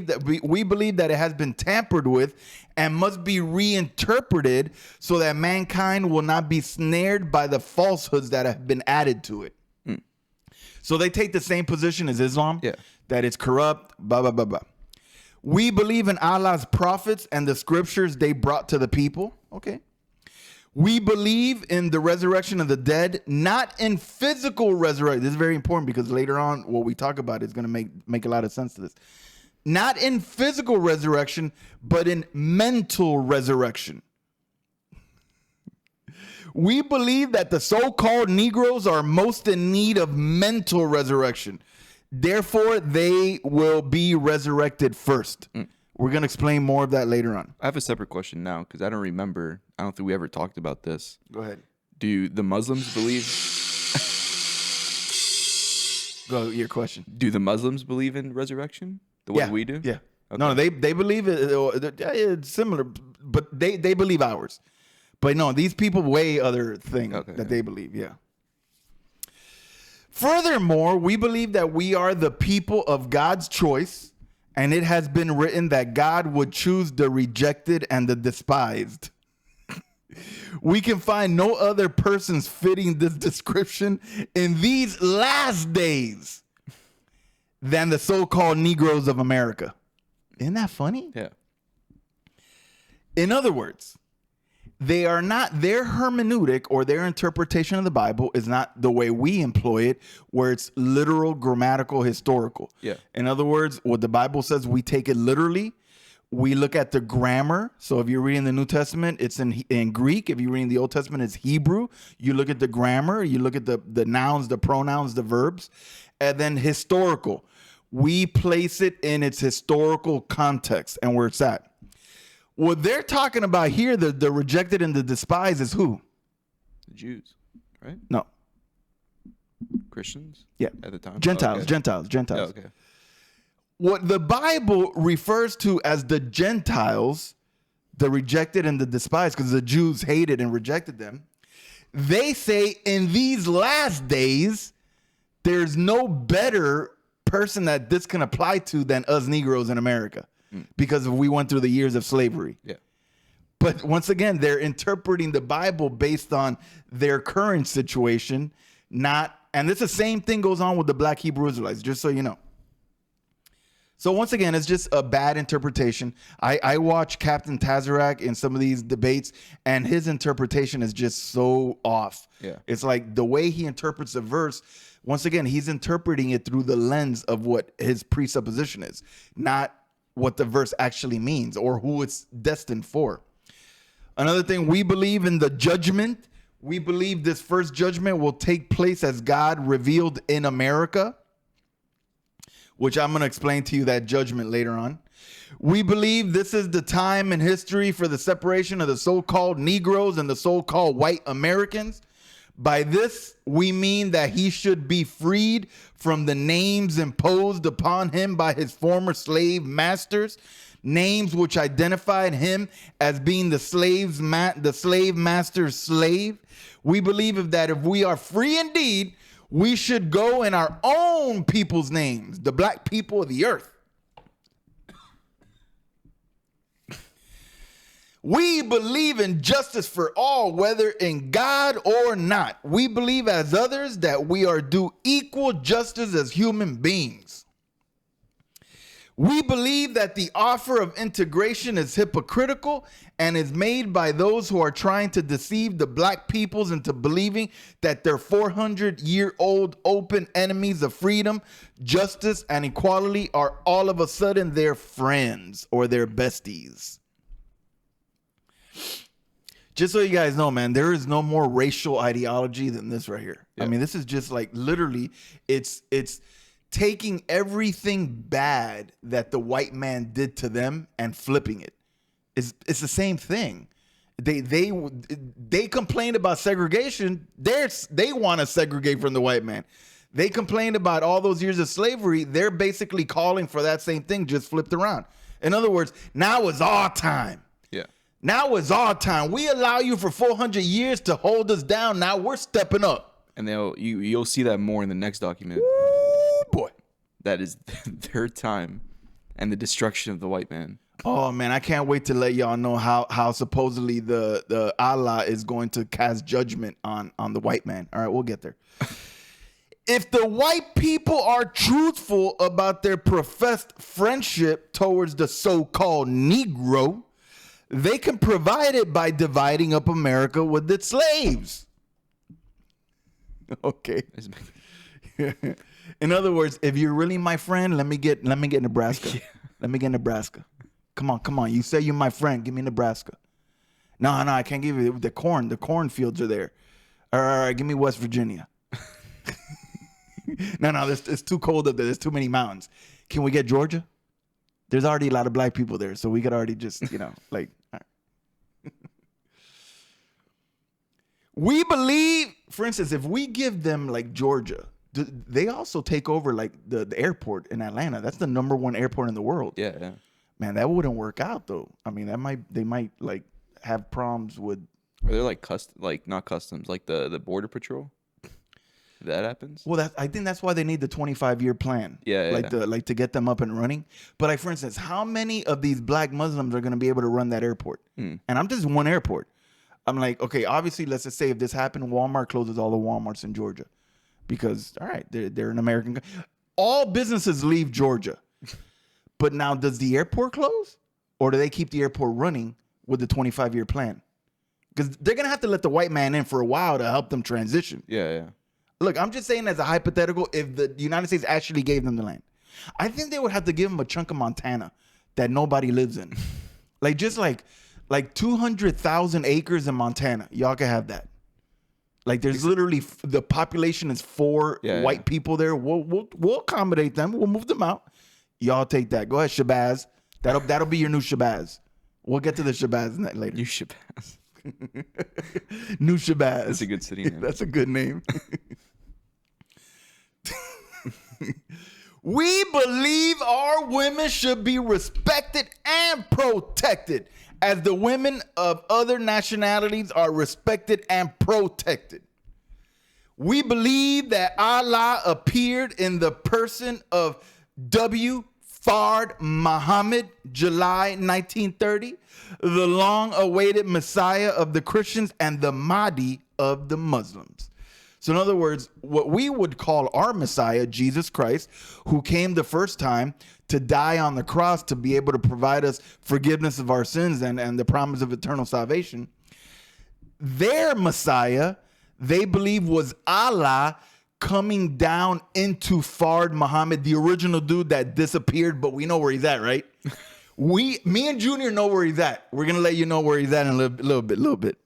believe that it has been tampered with and must be reinterpreted so that mankind will not be snared by the falsehoods that have been added to it. So they take the same position as Islam, that it's corrupt, blah, blah, blah, blah. We believe in Allah's prophets and the scriptures they brought to the people. Okay. We believe in the resurrection of the dead, not in physical resurrection. This is very important because later on, what we talk about is going to make a lot of sense to this. Not in physical resurrection, but in mental resurrection. We believe that the so-called Negroes are most in need of mental resurrection. Therefore, they will be resurrected first. We're going to explain more of that later on. I have a separate question now because I don't remember. I don't think we ever talked about this. Go ahead. Do the Muslims believe? Go, your question. Do the Muslims believe in resurrection the way we do? Yeah. Okay. No, they believe it's similar, but they believe ours. But no, these people weigh other things that they believe. Yeah. Furthermore, we believe that we are the people of God's choice. And it has been written that God would choose the rejected and the despised. We can find no other persons fitting this description in these last days than the so-called Negroes of America. Isn't that funny? Yeah. In other words, they are not, their hermeneutic or their interpretation of the Bible is not the way we employ it, where it's literal, grammatical, historical. Yeah. In other words, what the Bible says, we take it literally. We look at the grammar. So if you're reading the New Testament, it's in Greek. If you're reading the Old Testament, it's Hebrew. You look at the grammar. You look at the nouns, the pronouns, the verbs. And then historical. We place it in its historical context and where it's at. What they're talking about here, the rejected and the despised, is who? The Jews, right? No. Christians? Yeah. At the time? Gentiles, okay. Gentiles. Oh, okay. What the Bible refers to as the Gentiles, the rejected and the despised, because the Jews hated and rejected them, they say in these last days, there's no better person that this can apply to than us Negroes in America. Because we went through the years of slavery. Yeah. But once again, they're interpreting the Bible based on their current situation, and it's the same thing goes on with the Black Hebrew Israelites, just so you know. So once again, it's just a bad interpretation. I watch Captain Tazarek in some of these debates, and his interpretation is just so off. Yeah. It's like the way he interprets a verse, once again, he's interpreting it through the lens of what his presupposition is, not what the verse actually means or who it's destined for. Another thing, we believe in the judgment. We believe this first judgment will take place as God revealed in America, which I'm going to explain to you that judgment later on. We believe this is the time in history for the separation of the so-called Negroes and the so-called white Americans. By this, we mean that he should be freed from the names imposed upon him by his former slave masters, names which identified him as being the slave master's slave. We believe that if we are free indeed, we should go in our own people's names, the black people of the earth. We believe in justice for all, whether in God or not. We believe as others that we are due equal justice as human beings. We believe that the offer of integration is hypocritical and is made by those who are trying to deceive the black peoples into believing that they're 400-year-old open enemies of freedom, justice, and equality are all of a sudden their friends or their besties. Just so you guys know, man, there is no more racial ideology than this right here. Yeah. I mean, this is just like literally, it's taking everything bad that the white man did to them and flipping it. It's the same thing. They complained about segregation. They want to segregate from the white man. They complained about all those years of slavery. They're basically calling for that same thing, just flipped around. In other words, now is our time. Yeah. Now is our time. We allow you for 400 years to hold us down. Now we're stepping up. And you'll see that more in the next document. Ooh, boy. that is their time and the destruction of the white man. Oh man, I can't wait to let y'all know how supposedly the Allah is going to cast judgment on the white man. All right, we'll get there. If the white people are truthful about their professed friendship towards the so-called Negro, they can provide it by dividing up America with its slaves. Okay. In other words, if you're really my friend, let me get Nebraska. Yeah. Let me get Nebraska. Come on. You say you're my friend. Give me Nebraska. No, I can't give you the corn. The cornfields are there. All right, give me West Virginia. No, it's too cold up there. There's too many mountains. Can we get Georgia? There's already a lot of black people there, so we could already just, like. All right. We believe, for instance, if we give them like Georgia, they also take over like the airport in Atlanta. That's the #1 airport in the world. Yeah. Man, that wouldn't work out though. I mean, they might like have problems with. Or they're like not customs, like the border patrol. If that happens. Well, I think that's why they need the 25-year plan. Yeah. Like to get them up and running. But like for instance, how many of these black Muslims are going to be able to run that airport? And I'm just one airport. I'm like, okay, obviously, let's just say if this happened, Walmart closes all the Walmarts in Georgia because, all right, they're an American. All businesses leave Georgia. But now, does the airport close? Or do they keep the airport running with the 25-year plan? Because they're going to have to let the white man in for a while to help them transition. Yeah. Look, I'm just saying as a hypothetical, if the United States actually gave them the land, I think they would have to give them a chunk of Montana that nobody lives in. Like 200,000 acres in Montana. Y'all can have that. Like there's literally the population is 4 white people there. We'll accommodate them. We'll move them out. Y'all take that. Go ahead, Shabazz. That'll be your new Shabazz. We'll get to the Shabazz later. New Shabazz. New Shabazz. That's a good city name. That's a good name. We believe our women should be respected and protected as the women of other nationalities are respected and protected. We believe that Allah appeared in the person of W. Fard Muhammad, July 1930, the long-awaited Messiah of the Christians and the Mahdi of the Muslims. So in other words, what we would call our Messiah, Jesus Christ, who came the first time to die on the cross to be able to provide us forgiveness of our sins and the promise of eternal salvation, their Messiah, they believe, was Allah coming down into Fard Muhammad, the original dude that disappeared, but we know where he's at, right? Me and Junior know where he's at. We're going to let you know where he's at in a little bit.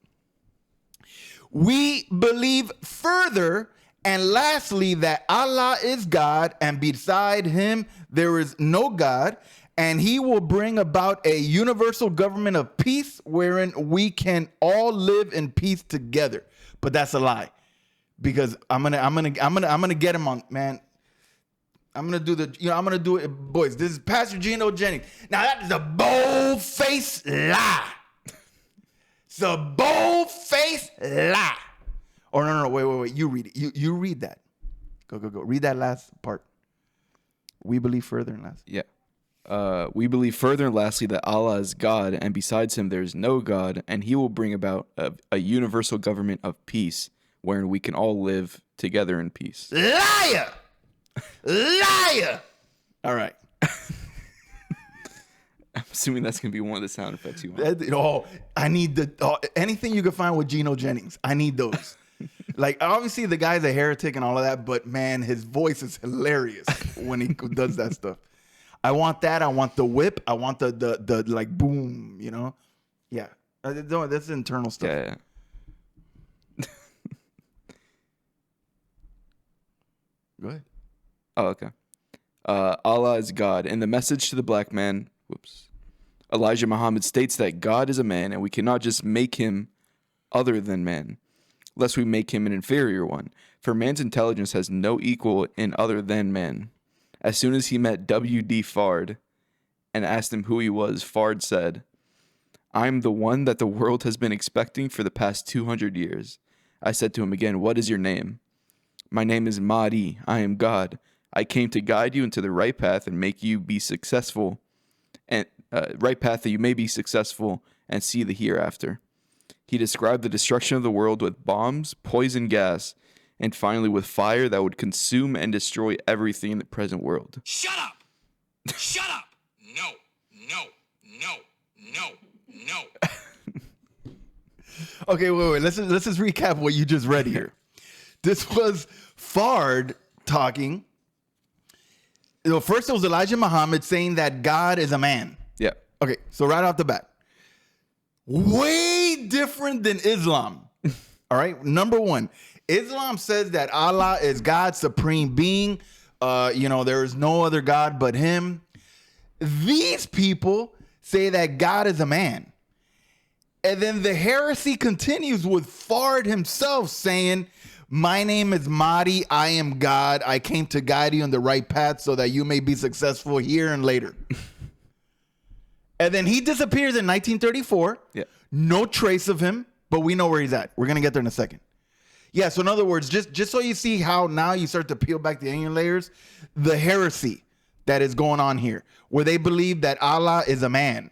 We believe further and lastly that Allah is God and beside him there is no God, and he will bring about a universal government of peace wherein we can all live in peace together. But that's a lie. Because I'm gonna get him on, man. I'm gonna do it, boys. This is Pastor Gino Jennings. Now that is a bold-faced lie. It's a bold-faced lie. Or no, wait. You read it. You read that. Go. Read that last part. We believe further and last. Yeah. We believe further and lastly that Allah is God, and besides him there is no God, and he will bring about a universal government of peace, wherein we can all live together in peace. Liar! All right. I'm assuming that's going to be one of the sound effects you want. I need anything you can find with Gino Jennings. I need those. Like, obviously, the guy's a heretic and all of that, but man, his voice is hilarious when he does that stuff. I want that. I want the whip. I want the like boom, you know? Yeah. That's internal stuff. Yeah. Go ahead. Oh, okay. Allah is God. In the message to the black man, Elijah Muhammad states that God is a man, and we cannot just make him other than man, lest we make him an inferior one. For man's intelligence has no equal in other than man. As soon as he met W.D. Fard and asked him who he was, Fard said, "I'm the one that the world has been expecting for the past 200 years. I said to him again, 'What is your name?' 'My name is Mahdi. I am God. I came to guide you into the right path and make you be successful, and right path that you may be successful and see the hereafter. He described the destruction of the world with bombs, poison gas, and finally with fire that would consume and destroy everything in the present world. Shut up! Shut up! No, no, no, no, no. Okay, wait. Let's just recap what you just read here. This was Fard talking. First, it was Elijah Muhammad saying that God is a man. Yeah. Okay, so right off the bat, way different than Islam. All right, number one, Islam says that Allah is God's supreme being. There is no other God but Him. These people say that God is a man. And then the heresy continues with Fard himself saying, my name is Mahdi. I am God. I came to guide you on the right path so that you may be successful here and later. And then he disappears in 1934. Yeah. No trace of him, but we know where he's at. We're going to get there in a second. Yeah, so in other words, just so you see how now you start to peel back the onion layers, the heresy that is going on here, where they believe that Allah is a man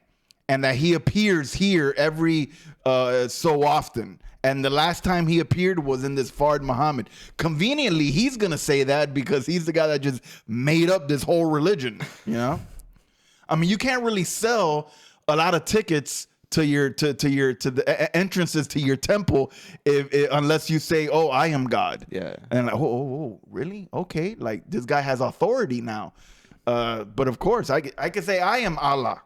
and that he appears here every so often. And the last time he appeared was in this Fard Muhammad. Conveniently, he's going to say that because he's the guy that just made up this whole religion, you know? I mean, you can't really sell a lot of tickets to the entrances to your temple unless you say, "Oh, I am God." Yeah. And like, oh, really? Okay, like this guy has authority now. But of course, I could say, "I am Allah.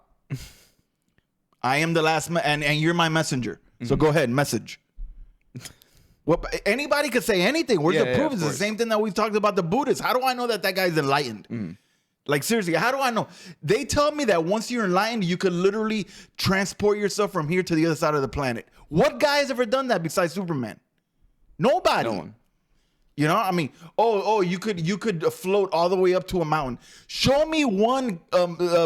I am the last and you're my messenger." So go ahead, message. Well, anybody could say anything. Where's the proof? It's the same thing that we've talked about the Buddhists. How do I know that guy's enlightened? Like, seriously, how do I know? They tell me that once you're enlightened, you could literally transport yourself from here to the other side of the planet. What guy has ever done that besides Superman? Nobody. No one. You know, I mean, you could float all the way up to a mountain. Show me one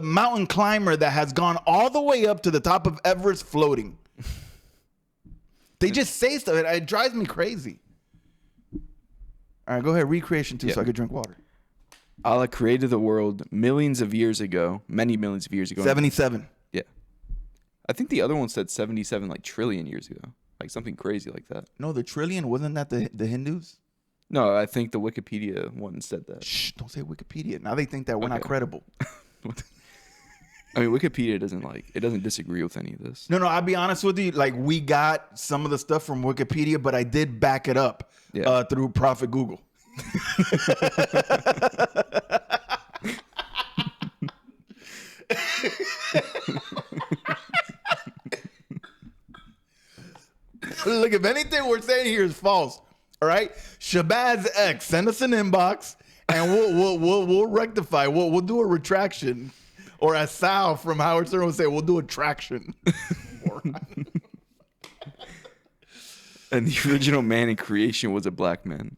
mountain climber that has gone all the way up to the top of Everest floating. They just say stuff. It drives me crazy. All right, go ahead. Recreation 2 so I could drink water. Allah created the world millions of years ago, many millions of years ago. 77. Yeah. I think the other one said 77 like trillion years ago. Like something crazy like that. No, the trillion, wasn't that the Hindus? No, I think the Wikipedia one said that. Shh, don't say Wikipedia. Now they think that we're not credible. I mean, Wikipedia doesn't disagree with any of this. No, I'll be honest with you. Like, we got some of the stuff from Wikipedia, but I did back it up through Prophet Google. Look, if anything we're saying here is false, all right, Shabazz X, send us an inbox and we'll rectify. We'll do a retraction, or as Sal from Howard Stern would say, we'll do a traction. And the original man in creation was a black man.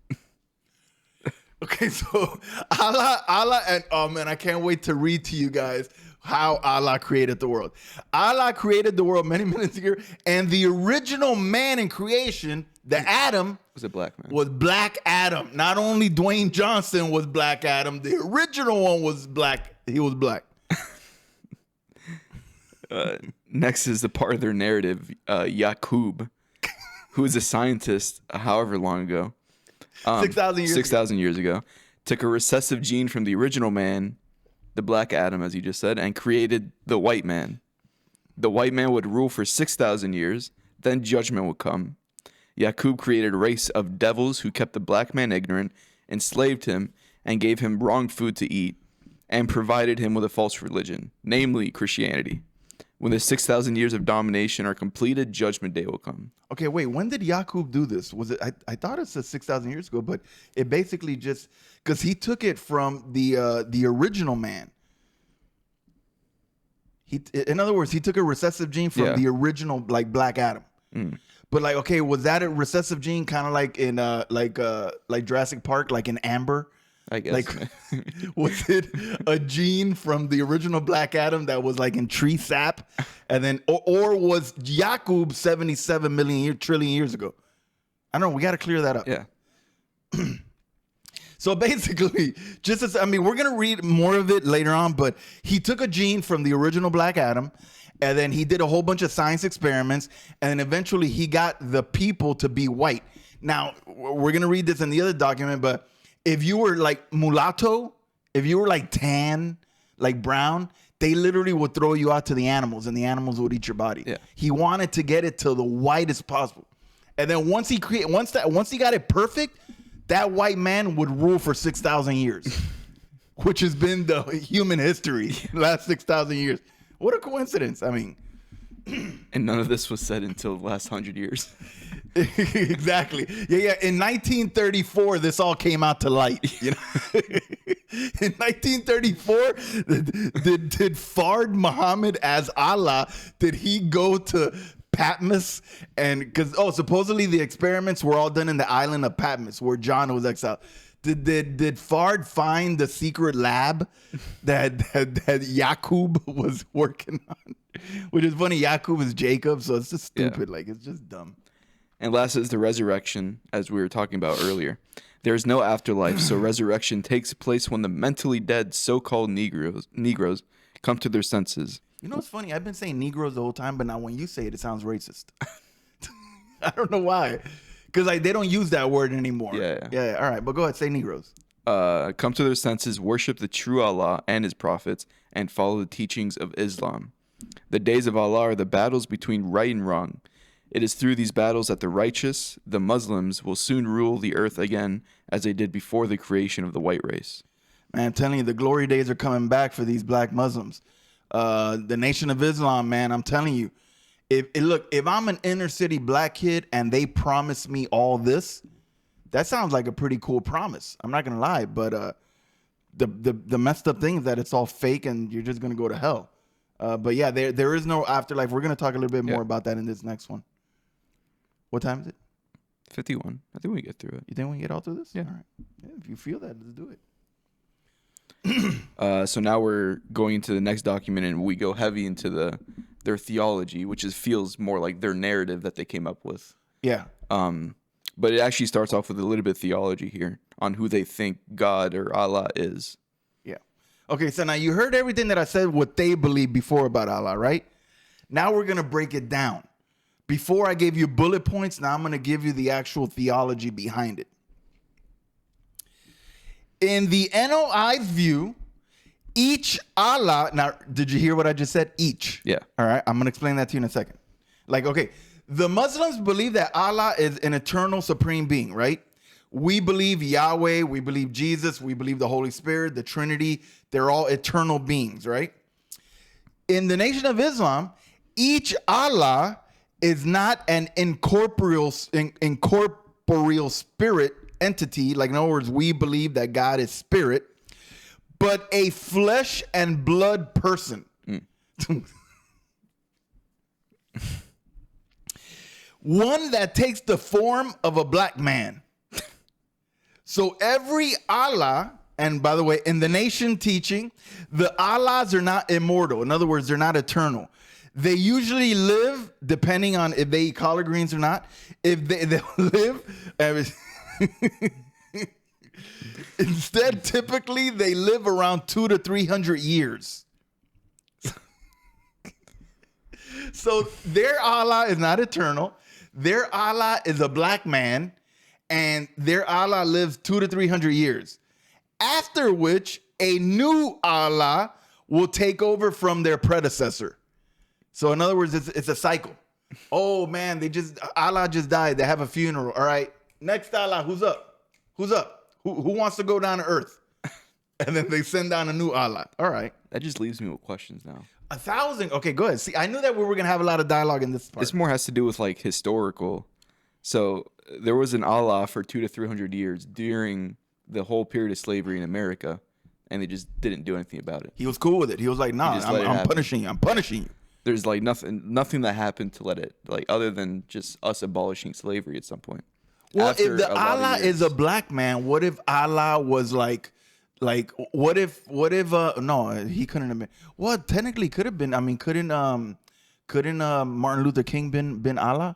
Okay, so Allah, and oh man, I can't wait to read to you guys how Allah created the world. Allah created the world many minutes ago, and the original man in creation, the Adam, Was a black man. was Black Adam. Not only Dwayne Johnson was Black Adam, the original one was black. He was black. Next is the part of their narrative, Yaqub, who is a scientist however long ago. 6,000 years 6,000 years ago, took a recessive gene from the original man, the Black Adam, as you just said, and created the white man. The white man would rule for 6,000 years, then judgment would come. Yaqub created a race of devils who kept the black man ignorant, enslaved him, and gave him wrong food to eat, and provided him with a false religion, namely Christianity. When the 6,000 years of domination are completed, judgment day will come. Okay, wait. When did Yaqub do this? Was it? I thought it said 6,000 years ago, but it basically just because he took it from the original man. In other words, he took a recessive gene from the original, like, Black Adam. But like, okay, was that a recessive gene, kind of like in like Jurassic Park, like in Amber? I guess. Like, was it a gene from the original Black Adam that was like in tree sap, and then, or was Yaqub 77 trillion years ago? I don't know. We got to clear that up. Yeah. So basically, just as I mean, we're gonna read more of it later on, but he took a gene from the original Black Adam, and then he did a whole bunch of science experiments, and then eventually he got the people to be white. Now we're gonna read this in the other document, but if you were like mulatto, if you were like tan, like brown, they literally would throw you out to the animals, and the animals would eat your body. Yeah. He wanted to get it to the whitest possible, and then once he got it perfect, that white man would rule for 6,000 years, which has been the human history last 6,000 years. What a coincidence! I mean, And none of this was said until the last 100 years. exactly. Yeah. In 1934, this all came out to light. You know, in 1934, did Fard Muhammad as Allah? Did he go to Patmos? And because supposedly the experiments were all done in the island of Patmos, where John was exiled. Did Fard find the secret lab that Yaqub was working on? Which is funny. Yaqub is Jacob, so it's just stupid. Yeah. Like, it's just dumb. And last is the resurrection, as we were talking about earlier. There is no afterlife, so resurrection takes place when the mentally dead so-called Negroes come to their senses. You know what's funny? I've been saying Negroes the whole time, but now when you say it, it sounds racist. I don't know why. Because they don't use that word anymore. Yeah. All right, but go ahead. Say Negroes. Come to their senses, worship the true Allah and his prophets, and follow the teachings of Islam. The days of Allah are the battles between right and wrong. It is through these battles that the righteous, the Muslims, will soon rule the earth again as they did before the creation of the white race. Man, I'm telling you, the glory days are coming back for these black Muslims. The Nation of Islam, man, I'm telling you. If I'm an inner city black kid and they promise me all this, that sounds like a pretty cool promise. I'm not gonna lie, but the messed up thing is that it's all fake and you're just gonna go to hell. But yeah, there is no afterlife. We're gonna talk a little bit more about that in this next one. What time is it? 51. I think we get through it. You think we can get all through this? Yeah. All right. Yeah, if you feel that, let's do it. So now we're going into the next document, and we go heavy into their theology, which feels more like their narrative that they came up with. Yeah. But it actually starts off with a little bit of theology here on who they think God or Allah is. Yeah. Okay, so now you heard everything that I said, what they believe before about Allah, right? Now we're going to break it down. Before I gave you bullet points, now I'm going to give you the actual theology behind it. In the NOI's view, each Allah, now, did you hear what I just said? Each. Yeah. All right, I'm going to explain that to you in a second. Like, okay, the Muslims believe that Allah is an eternal supreme being, right? We believe Yahweh, we believe Jesus, we believe the Holy Spirit, the Trinity. They're all eternal beings, right? In the Nation of Islam, each Allah is not an incorporeal spirit entity. Like, in other words, we believe that God is spirit, but a flesh and blood person. One that takes the form of a black man. So every Allah, and by the way, in the Nation teaching, the Allahs are not immortal. In other words, they're not eternal. They usually live, depending on if they eat collard greens or not. If they live, instead, typically they live around 200 to 300 years. So their Allah is not eternal. Their Allah is a black man, and their Allah lives 200 to 300 years. After which, a new Allah will take over from their predecessor. So in other words, it's a cycle. Oh man, Allah just died. They have a funeral. All right, next Allah, who's up? Who's up? Who wants to go down to earth? And then they send down a new Allah. All right. That just leaves me with questions now. 1,000. Okay, go ahead. See, I knew that we were gonna have a lot of dialogue in this part. This more has to do with like historical. So there was an Allah for 200 to 300 years during the whole period of slavery in America, and they just didn't do anything about it. He was cool with it. He was like, "Nah, I'm punishing you. I'm punishing you." There's like nothing that happened to let it, like, other than just us abolishing slavery at some point. Well, After if the a lot of Allah years. is a black man, what if Allah was like what if no, he couldn't have been. Well, technically could have been. I mean, couldn't Martin Luther King been Allah?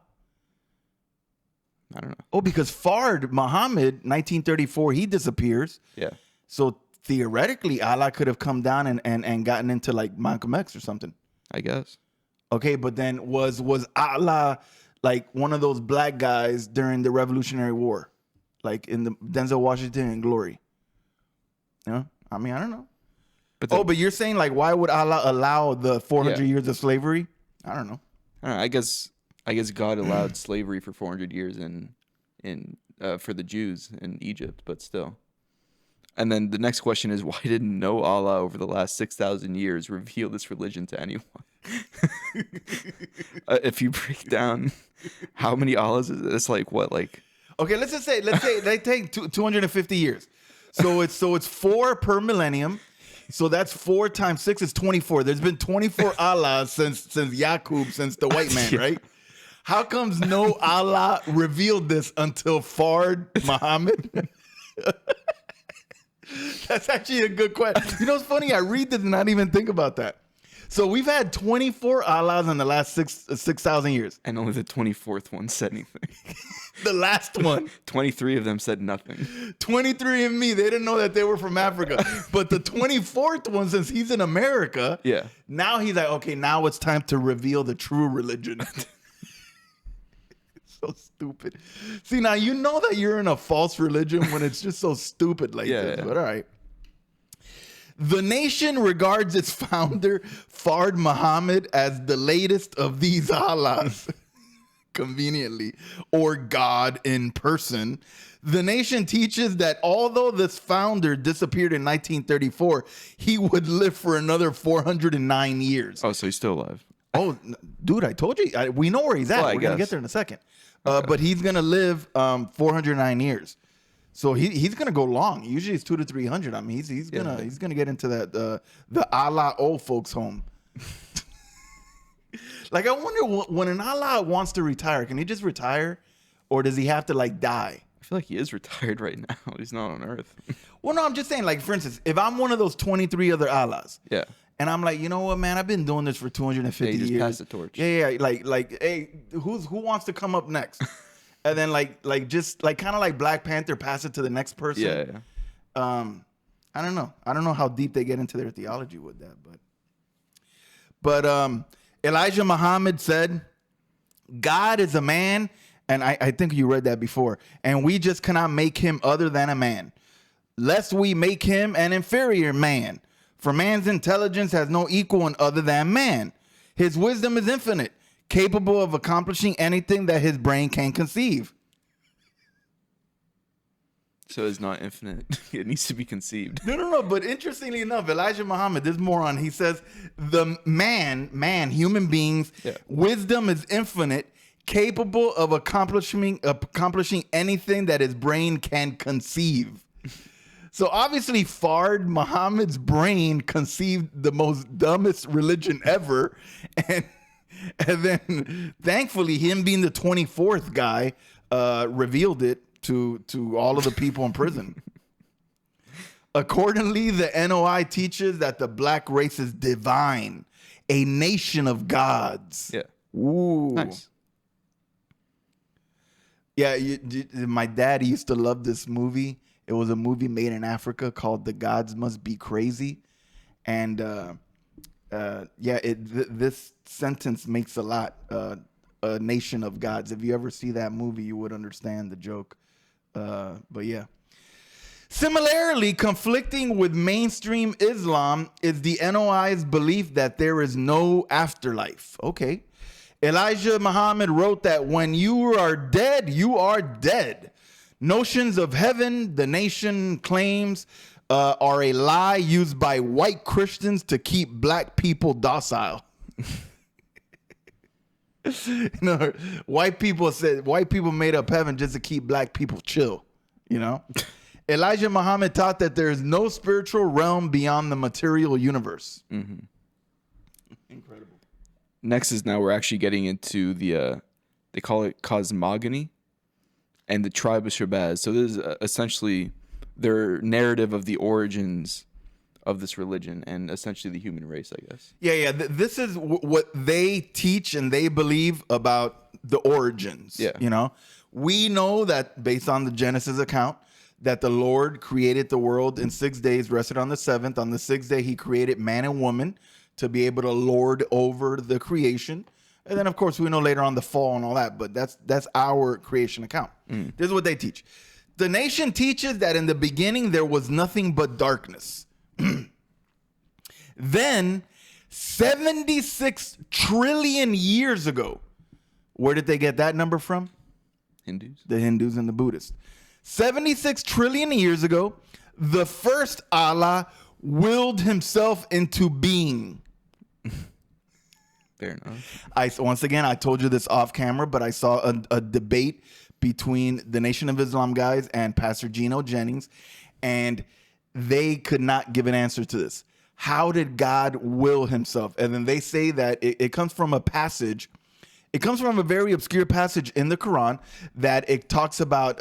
I don't know. Oh, because Fard Muhammad, 1934, he disappears. Yeah. So theoretically, Allah could have come down and gotten into like Malcolm X or something. I guess. Okay, but then was Allah like one of those black guys during the Revolutionary War, like in the Denzel Washington and Glory? You know, I mean, I don't know. But But you're saying like, why would Allah allow the 400 Yeah. years of slavery? I don't know. I guess God allowed slavery for 400 years for the Jews in Egypt, but still. And then the next question is, why didn't no Allah over the last 6,000 years reveal this religion to anyone? If you break down how many Allahs, it's like what, like Okay, let's say they take 250 years. So it's 4 per millennium. So that's 4 times 6 is 24. There's been 24 Allahs since Yaqub, since the white man, Yeah. right? How comes no Allah revealed this until Fard Muhammad? That's actually a good question. You know what's funny? I read this and not even think about that. So we've had 24 Allahs in the last 6,000 years. and only the 24th one said anything. The last one. 23 of them said nothing. 23 and me, they didn't know that they were from Africa. But the 24th one, since he's in America, Yeah. now he's like, okay, now it's time to reveal the true religion. So stupid. See, now you know that you're in a false religion when it's just so stupid like Yeah, this. yeah. But all right. The nation regards its founder, Fard Muhammad, as the latest of these Allahs. Conveniently, or God in person. The nation teaches that although this founder disappeared in 1934, he would live for another 409 years. Oh, so he's still alive. Oh, dude, I told you. We know where he's at. Well, I We're going to guess. get there in a second. But he's going to live 409 years. So he's going to go long. Usually it's 200 to 300. I mean, he's going to get into that the Allah old folks home. Like, I wonder when an Allah wants to retire, can he just retire, or does he have to like die? I feel like he is retired right now. He's not on Earth. Well, no, I'm just saying, like, for instance, if I'm one of those 23 other Allahs, Yeah. and I'm like, you know what, man, I've been doing this for 250 Yeah, you just years. pass the torch. Yeah, like, hey, who wants to come up next? And then just kind of like Black Panther, pass it to the next person. Yeah. I don't know. I don't know how deep they get into their theology with that, but Elijah Muhammad said, God is a man, and I think you read that before, and we just cannot make him other than a man, lest we make him an inferior man. For man's intelligence has no equal in other than man. His wisdom is infinite, capable of accomplishing anything that his brain can conceive. So it's not infinite. It needs to be conceived. No. But interestingly enough, Elijah Muhammad, this moron, he says the man, human beings, Yeah. wisdom is infinite, capable of accomplishing anything that his brain can conceive. So obviously, Fard Muhammad's brain conceived the most dumbest religion ever, and then thankfully, him being the 24th guy revealed it to all of the people in prison. Accordingly, the NOI teaches that the black race is divine, a nation of gods. Yeah. Ooh. Nice. Yeah, my dad used to love this movie. It was a movie made in Africa called The Gods Must Be Crazy. And this sentence makes a lot. A nation of gods. If you ever see that movie, you would understand the joke. But yeah. Similarly, conflicting with mainstream Islam is the NOI's belief that there is no afterlife. Okay. Elijah Muhammad wrote that when you are dead, you are dead. Notions of heaven, the nation claims, are a lie used by white Christians to keep black people docile. No, white people made up heaven just to keep black people chill, you know? Elijah Muhammad taught that there is no spiritual realm beyond the material universe. Mm-hmm. Incredible. Next is now we're actually getting into the they call it cosmogony and the tribe of Shabazz. So this is essentially their narrative of the origins of this religion and essentially the human race, I guess. Yeah. This is what they teach and they believe about the origins. Yeah. You know, We know that based on the Genesis account, that the Lord created the world in 6 days, rested on the seventh. On the sixth day, he created man and woman to be able to lord over the creation. And then, of course, we know later on the fall and all that, but that's our creation account. This is what they teach. The nation teaches that in the beginning there was nothing but darkness. Then, 76 trillion years ago, where did they get that number from? Hindus. The Hindus and the Buddhists. 76 trillion years ago, the first Allah willed himself into being. Fair enough. Once again, I told you this off camera, but I saw a debate between the Nation of Islam guys and Pastor Gino Jennings, and they could not give an answer to this. How did God will himself? And then they say that it comes from a passage. It comes from a very obscure passage in the Quran that it talks about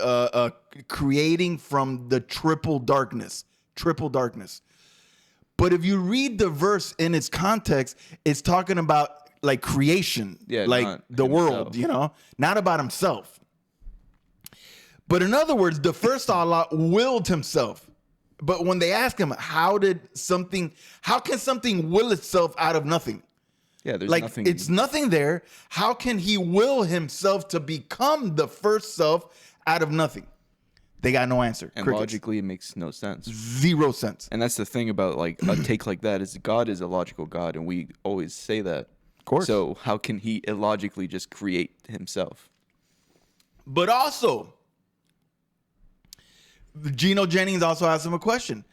creating from the triple darkness. But if you read the verse in its context, it's talking about like creation, like the world, not about himself. But in other words, the first Allah willed himself. But when they ask him, how can something will itself out of nothing? Yeah, there's like nothing. It's nothing there. How can he will himself to become the first self out of nothing? They got no answer. And Crickets. logically, it makes no sense. 0 sense. And that's the thing about like a take like that is God is a logical God, and we always say that. Of course. So how can he illogically just create himself? But also, Gino Jennings also asked him a question.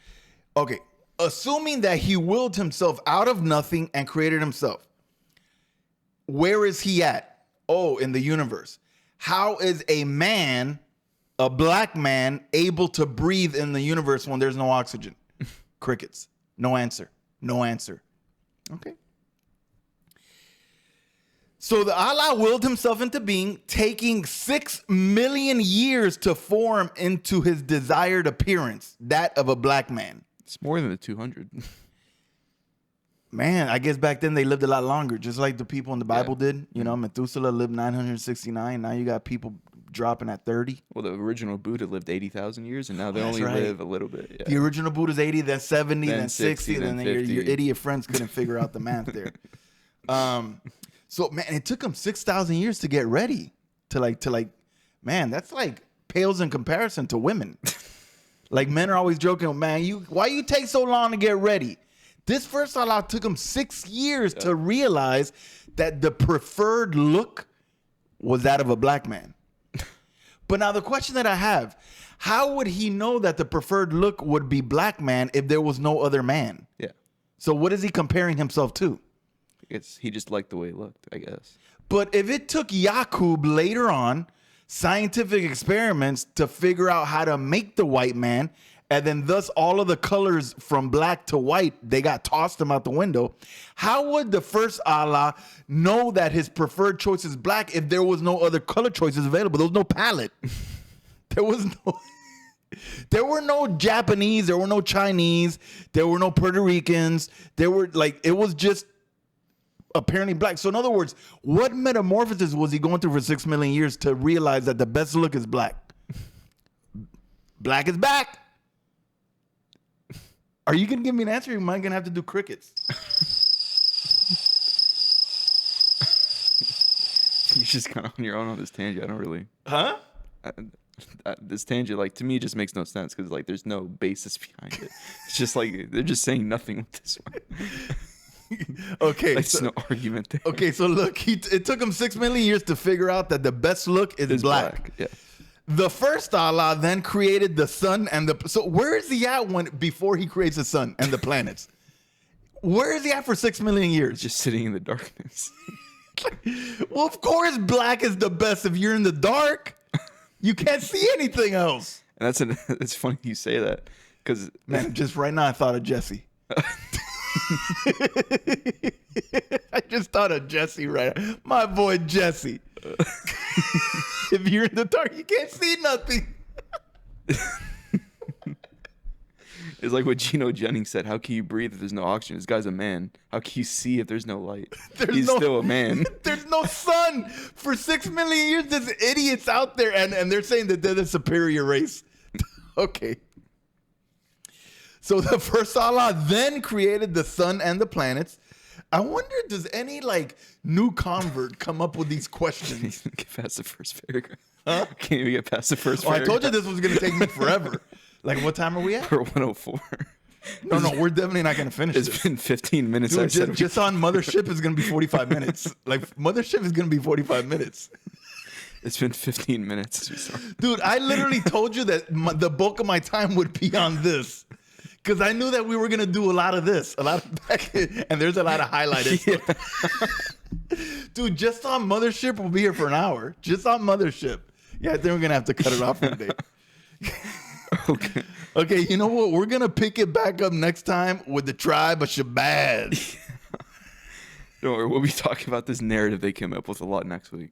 Okay, assuming that he willed himself out of nothing and created himself, where is he at? Oh, in the universe. How is a man, a black man, able to breathe in the universe when there's no oxygen? Crickets. No answer. No answer. Okay. So the Allah willed himself into being, taking 6 million years to form into his desired appearance, that of a black man. It's more than the 200. Man, I guess back then they lived a lot longer, just like the people in the Bible did. You know, Methuselah lived 969. Now you got people dropping at 30. Well, the original Buddha lived 80,000 years, and now they That's only right. live a little bit. Yeah. The original Buddha's 80, then 70, then 60, then then your 50. idiot friends couldn't figure out the math there. So man, it took them 6,000 years to get ready to like, man, that's like pales in comparison to women. Like men are always joking, man, why you take so long to get ready? This first Allah took him 6 years to realize that the preferred look was that of a black man. But now the question that I have, how would he know that the preferred look would be black man if there was no other man? Yeah. So what is he comparing himself to? He just liked the way he looked, I guess. But if it took Yaqub later on scientific experiments to figure out how to make the white man, and then thus all of the colors from black to white, they got tossed him out the window, how would the first Allah know that his preferred choice is black if there was no other color choices available? There was no palette. There were no Japanese, there were no Chinese, there were no Puerto Ricans. It was just apparently black. So in other words, what metamorphosis was he going through for 6 million years to realize that the best look is black? Black is back. Are you gonna give me an answer? Or am I gonna have to do crickets? You're just kind of on your own on this tangent. I don't really. Huh? This tangent, like, to me, just makes no sense because, like, there's no basis behind it. It's just like they're just saying nothing with this one. Okay. There's no argument there. Okay, so look, it took him 6 million years to figure out that the best look is It's black. Yeah. The first Allah then created the sun and so where is he at before he creates the sun and the planets? Where is he at for 6 million years? Just sitting in the darkness. Well, of course, black is the best if you're in the dark. You can't see anything else. And it's funny you say that because Man, just right now I thought of Jesse. I just thought of Jesse right now. My boy Jesse. If you're in the dark, you can't see nothing. It's like what Geno Jennings said. How can you breathe if there's no oxygen? This guy's a man. How can you see if there's no light? He's still a man. There's no sun. For 6 million years, there's idiots out there, and they're saying that they're the superior race. Okay. So the first Allah then created the sun and the planets. I wonder, does any like new convert come up with these questions? Get past the first paragraph. Huh? Can't even get past the first Oh, I paragraph. told you this was going to take me forever. Like, what time are we at? We're 104. No, we're definitely not going to finish It's this. been 15 minutes. I Dude, said just on Mothership is going to be 45 minutes. Like, Mothership is going to be 45 minutes. it's been 15 minutes. Dude, I literally told you that the bulk of my time would be on this. Because I knew that we were going to do a lot of this. A lot of back, and there's a lot of highlighted stuff. Dude, just on Mothership, we'll be here for an hour. Just on Mothership. Yeah, I think we're going to have to cut it off one day. Okay. Okay, you know what? We're going to pick it back up next time with the tribe of Shabazz. Don't worry. We'll be talking about this narrative they came up with a lot next week.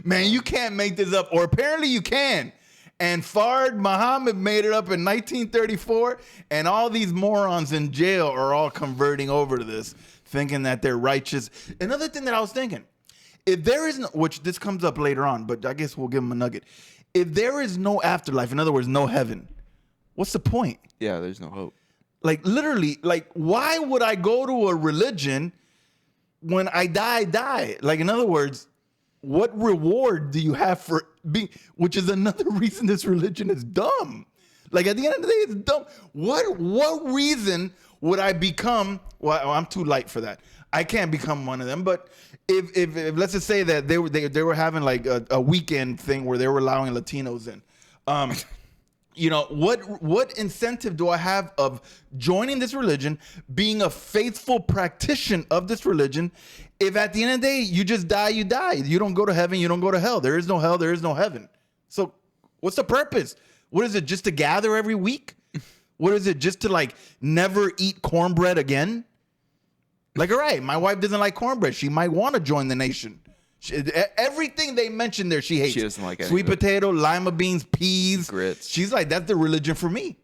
Man, you can't make this up. Or apparently you can. And Fard Muhammad made it up in 1934. And all these morons in jail are all converting over to this, thinking that they're righteous. Another thing that I was thinking, if there is no, which this comes up later on, but I guess we'll give them a nugget. If there is no afterlife, in other words, no heaven, what's the point? Yeah, there's no hope. Like, literally, like, why would I go to a religion when I die? Like, in other words, what reward do you have for being, which is another reason this religion is dumb. Like, at the end of the day, it's dumb. What reason would I become, well, I'm too light for that. I can't become one of them, but if let's just say that they were having like a weekend thing where they were allowing Latinos in, you know, what incentive do I have of joining this religion, being a faithful practitioner of this religion, if at the end of the day you just die, you die. You don't go to heaven, you don't go to hell. There is no hell, there is no heaven. So what's the purpose? What is it, just to gather every week? What is it, just to like never eat cornbread again? Like, all right, my wife doesn't like cornbread. She might want to join the nation. Everything they mentioned there, she hates. She doesn't like any sweet of it. potato, lima beans, peas, Grits. She's like, that's the religion for me.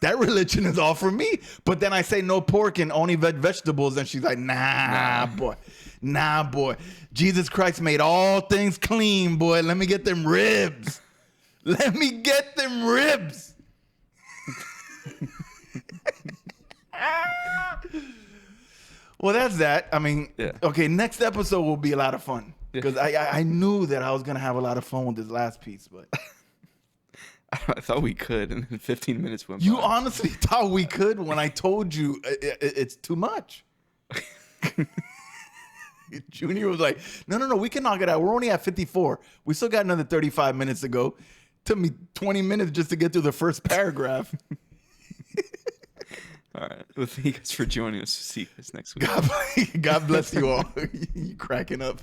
That religion is all for me. But then I say no pork and only vegetables, and she's like, nah, boy. Jesus Christ made all things clean, boy. Let me get them ribs. Let me get them ribs. Well, that's that. I mean, Yeah. Okay, next episode will be a lot of fun. Because I knew that I was going to have a lot of fun with this last piece, but... I thought we could, and then 15 minutes went You by. honestly thought we could when I told you it's too much. Junior was like, no, we can knock it out. We're only at 54. We still got another 35 minutes to go. Took me 20 minutes just to get through the first paragraph. All right. Well, thank you guys for joining us. See you guys next week. God bless you all. You cracking up.